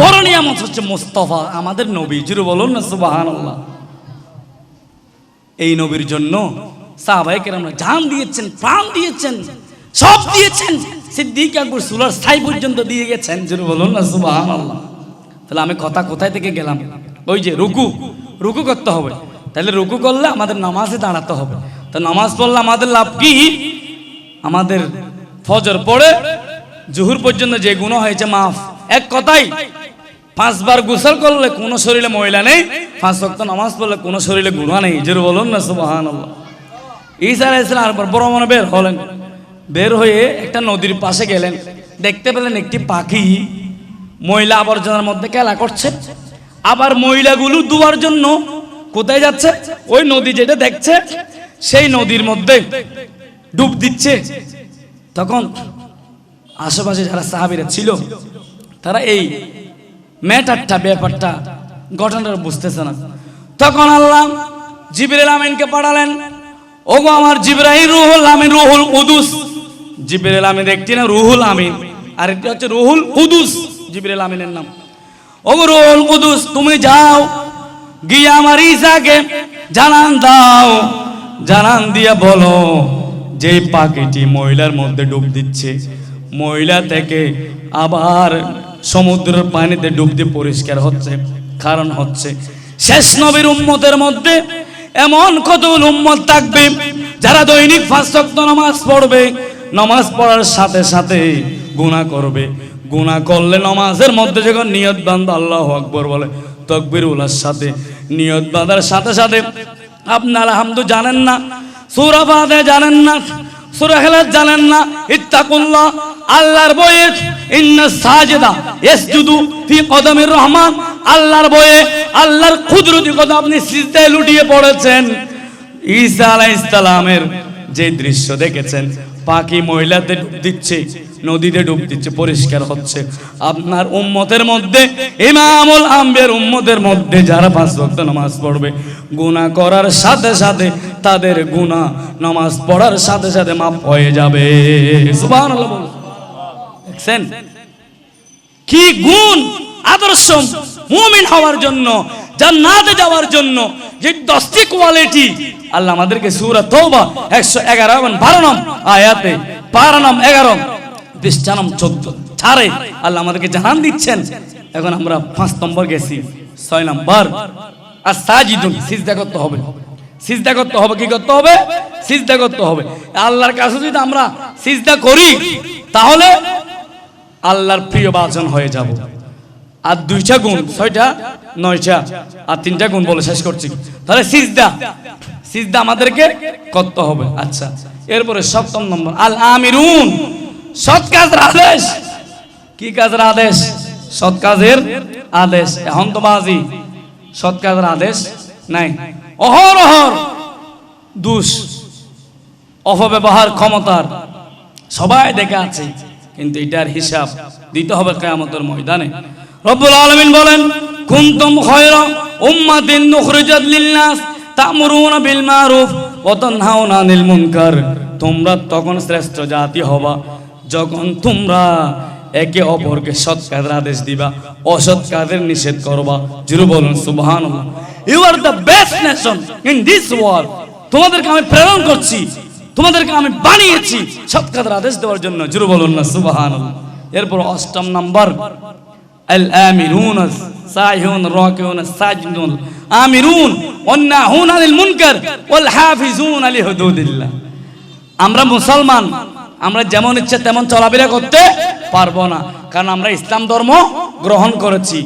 বড় নিয়ামত হচ্ছে মুস্তাফা আমাদের নবী। জোরে বলুন না সুবহানাল্লাহ। এই নবীর জন্য সাহাবায়ে কেরামরা জান দিয়েছেন, প্রাণ দিয়েছেন, সব দিয়েছেন। সিদ্দিক আকবর সুলার ছাই পর্যন্ত দিয়ে গেছেন। জোরে বলুন না সুবহানাল্লাহ। তাহলে আমি কথা কোথায় থেকে গেলাম? ওই যে রুকু করতে হবে। তাহলে রুকু করলে আমাদের নামাজে দাঁড়াতে হবে। তো নামাজ পড়লে আমাদের লাভ কি? আমাদের ফজর পড়ে জোহর পর্যন্ত যে গুনাহ হয়েছে মাফ। এক কথাই 5 বার গোসল করলে কোনো শরীরে ময়লা নেই, 5 ওয়াক্ত নামাজ পড়লে কোনো শরীরে গুনাহ নেই। জোরে বলুন না সুবহানাল্লাহ। ঈসা আলাইহিস সালাম বড় মনে বের হলেন, বের হয়ে একটা নদীর পাশে গেলেন, দেখতে পেলেন একটি পাখি ময়লা আবর্জনার মধ্যে খেলা করছে। আবার ময়লাগুলো ধোয়ার জন্য কোথায় যাচ্ছে? ওই নদী যেটা দেখছে সেই নদীর মধ্যে ডুব দিচ্ছে। তখন আশেপাশে যারা সাহাবীরা ছিল তারা এই ম্যাটারটা ব্যাপারটা ঘটনাটা বুঝতেছে না। তখন আল্লাহ জিবরাইল আমিনকে পাঠালেন। ওগো আমার জিবরাইল, রুহুল আমিন, রুহুল কুদুস। জিবরাইল আমিন একটি না, রুহুল আমিন আর একটি হচ্ছে রুহুল কুদুস, জিবরাইল আমিনের নাম। ওগো রুহুল কুদুস, তুমি যাও গিয়ে আমার ঈসাকে জানান দাও, জানান দিয়া বলো যে পাখিটি ময়লার মধ্যে ডুব দিচ্ছে, ময়লা থেকে আবার সমুদ্রের পানিতে ডুব দিয়ে পরিষ্কার হচ্ছে। কারণ হচ্ছে শেষ নবীর উম্মতের মধ্যে এমন কতগুলো উম্মত থাকবে যারা দৈনিক 5 ওয়াক্ত নামাজ পড়বে, নামাজ পড়ার সাথে সাথে গুনাহ করবে। গুনাহ করলে নামাজের মধ্যে যখন নিয়ত বাঁধে আল্লাহু আকবার বলে, তাকবীরুলের সাথে নিয়ত বাঁধার সাথে সাথে আপনি আলহামদু জানেন না, সূরা ফাতিহা জানেন না, সূরা ইখলাস জানেন না, ইত্তাকুল্লাহ আল্লাহর ভয়ে, ইন্নাস সাজিদা ইয়াসজুদু ফি কদমির রহমান আল্লাহর ভয়ে আল্লাহর কুদরতি কথা আপনি সিজদায় লুটিয়ে পড়েছেন। ঈসা আলাইহিস সালামের যে দৃশ্য দেখেছেন, পাখি ময়লাতে ডুব দিচ্ছে, নদীতে ডুব দিচ্ছে, পরিষ্কার হচ্ছে। আপনার উম্মতের মধ্যে, ইমামুল আম্বিয়ার উম্মতের মধ্যে যারা 5 ওয়াক্ত নামাজ পড়বে, গুনাহ করার সাথে সাথে তাদের গুনাহ নামাজ পড়ার সাথে সাথে মাফ হয়ে যাবে। সুবহানাল্লাহ বলুন। দেখছেন কি গুণ, আদর্শ মুমিন হওয়ার জন্য, জান্নাতে যাওয়ার জন্য যে 10টি কোয়ালিটি আল্লাহ আমাদেরকে সূরা তাওবা 111 এবং 12 নং আয়াতে, 12 নং 11 পৃষ্ঠা নং 14 ছাড়ে আল্লাহ আমাদেরকে জানান দিচ্ছেন। এখন আমরা 5 নম্বর গেছি, 6 নম্বর as-সাজিদুন, সিজদা করতে হবে। সিজদা করতে হবে, কি করতে হবে? সিজদা করতে হবে। আল্লাহর কাছে যদি আমরা সিজদা করি তাহলে আল্লাহর প্রিয় বাজন হয়ে যাব। আর 2টা গুণ, 6টা 9টা আর 3টা গুণ বলে শেষ করছি। তাহলে সিজদা আমাদেরকে করতে হবে। আচ্ছা, এরপরে 7 নম্বর আল আমিরুন, সৎ কাজের আদেশ। কি কাজের আদেশ? সৎ কাজের আদেশ। এখন তো বাজি সৎ কাজের আদেশ নাই, অহরহর দুষ অপব্যবহার ক্ষমতার সবাই দেখে আছে, কিন্তু এটার হিসাব দিতে হবে কিয়ামতের ময়দানে। রব্বুল আলামিন বলেন, কুনতুম খায়রা উম্মাতিন উখরিজাত লিন-নাস তা'মুরুনা বিল মারুফ ওয়া তানহাউনা আনিল মুনকার। তোমরা তখন শ্রেষ্ঠ জাতি হবা যখন তোমরা একে অপরকে সৎ কাজের আদেশ দিবা, অসৎ কাজের নিষেধ করবা। জোরে বলুন সুবহানাল্লাহ। You are the best nation in this world. তোমাদেরকে আমি প্রেরণ করছি, তোমাদেরকে আমি বানিয়েছি সৎ কাজের আদেশ দেওয়ার জন্য। জোরে বলুন না সুবহানাল্লাহ। এরপর 8 নম্বর আল আমিরুন সাইহুন রাকিউন সাজিদুন আমিরুন ওয়ান নাহুন আনিল মুনকার ওয়াল হাফিজুন আলি হুদুদিল্লাহ। আমরা মুসলমান, আমরা যেমন ইচ্ছে তেমন চলাফেরা করতে পারবো না, কারণ আমরা ইসলাম ধর্ম গ্রহণ করেছি।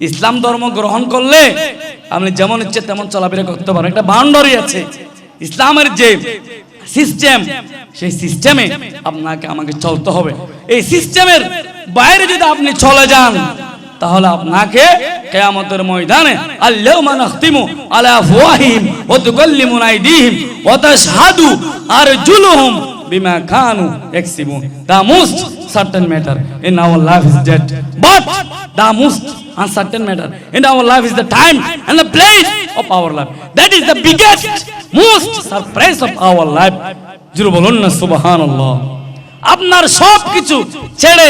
ইসলাম ধর্ম গ্রহণ করলে আপনি যেমন ইচ্ছে তেমন চলাফেরা করতে পারেন, একটা বাউন্ডারি আছে। ইসলামের যে সিস্টেম, সেই সিস্টেমে আপনাকে আমাকে চলতে হবে। এই সিস্টেমের বাইরে যদি আপনি চলে যান তাহলে আপনাকে কিয়ামতের ময়দানে আল-ইয়াওমা নাখতিমু আলা আফওয়াহিহিম ওয়া তুকাল্লিমুনা আইদিহিম ওয়া তাশহাদু আরজুলুহুম বিমা Kanu ইয়াকসিবুন। The most certain matter in our life is death, but the most uncertain matter in our life is the time and the place of our life. That is the biggest, most surprise of our life. জোরে বলুন না সুবহানাল্লাহ। আপনার সব কিছু ছেড়ে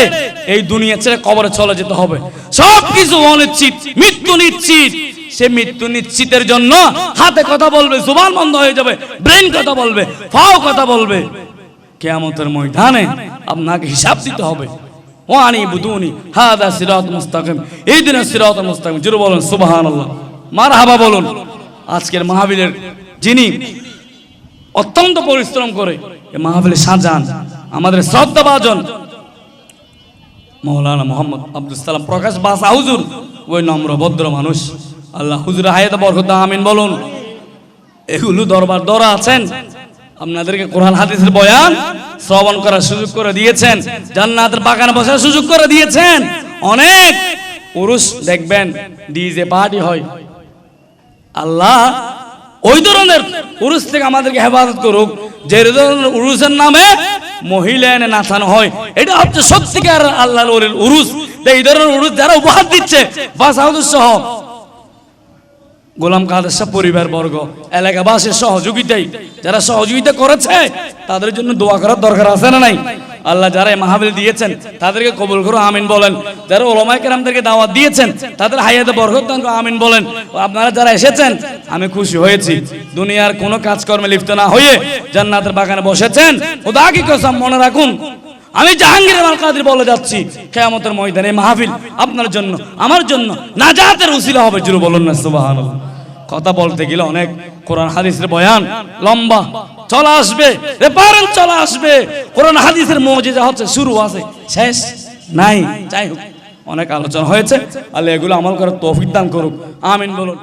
এই দুনিয়া ছেড়ে কবরে চলে যেতে হবে। সব কিছু অনিশ্চিত, মৃত্যু নিশ্চিত। সে মৃত্যু নিশ্চিতের জন্য হাতে কথা বলবে, জুবান বন্ধ হয়ে যাবে, ব্রেন কথা বলবে, পাও কথা বলবে। কিয়ামতের ময়দানে আপনাকে হিসাব দিতে হবে। ওয়ানি বুদুনি হাদা সিরাতুল মুস্তাকিম ইহদিনাস সিরাতাল মুস্তাকিম। জোরে বলুন সুবহানাল্লাহ, মারহাবা বলুন। আজকের মাহফিলের যিনি অত্যন্ত পরিশ্রম করে এই মাহফিলে সাজান, আমাদের শ্রদ্ধাভাজন মাওলানা মোহাম্মদ আব্দুল সালাম প্রকাশ বাসা হুজুর, ওই নম্র ভদ্র মানুষ। আল্লাহ হুজুরের হায়াতে বরকত দান, আমিন বলুন। এগুলো দরবার দরা আছেন, আপনাদেরকে কোরআন হাদিসের বয়ান শ্রবণ করার সুযোগ করে দিয়েছেন, জান্নাতের বাগানে বসার সুযোগ করে দিয়েছেন। অনেক পুরুষ দেখবেন ডিজে পার্টি হয়। আল্লাহ ওই ধরনের পুরুষ থেকে আমাদেরকে হেফাজত করুক, যে ধরনের উরুসের নামে মহিলা এনে নাচানো হয়। এটা হচ্ছে সত্যিকার আল্লাহর ওলির উরুস। এই ধরনের উরুস যারা উপহার দিচ্ছে, বাসাউদ্দিন সহ গোলাম কাদের সাহেব পরিবার বর্গ, এলাকাবাসীর সহযোগিতায় যারা সহযোগিতা করেছে তাদের জন্য দোয়া করার দরকার আছে না নাই? আল্লাহ যারা মাহফিল দিয়েছেন তাদেরকে কবুল করো, আমিন বলেন। যারা উলামায়ে কেরামদেরকে দাওয়াত দিয়েছেন তাদের হায়াতে বরকত দান করো, আমিন বলেন। আপনারা যারা এসেছেন আমি খুশি হয়েছি। দুনিয়ার কোনো কাজকর্মে লিপ্ত না হয়ে জান্নাতের বাগানে বসেছেন। খোদা কি কসম, মনে রাখুন আমি জাহাঙ্গীর আল কাদের বলে যাচ্ছি, কিয়ামতের ময়দানে মাহফিল আপনার জন্য আমার জন্য নাজাতের উসিলা হবে। জোরে বলুন না সুবহানাল্লাহ। কথা বলতে গেলে অনেক কোরআন হাদিসের বয়ান লম্বা চলে আসবে, রেফারেন্স চলে আসবে। কোরআন হাদিসের মুজিজা হচ্ছে শুরু আছে, শেষ নাই। যাই হোক, অনেক আলোচনা হয়েছে। আল্লাহ এগুলো আমল করার তৌফিক দান করুক, আমিন বলুন।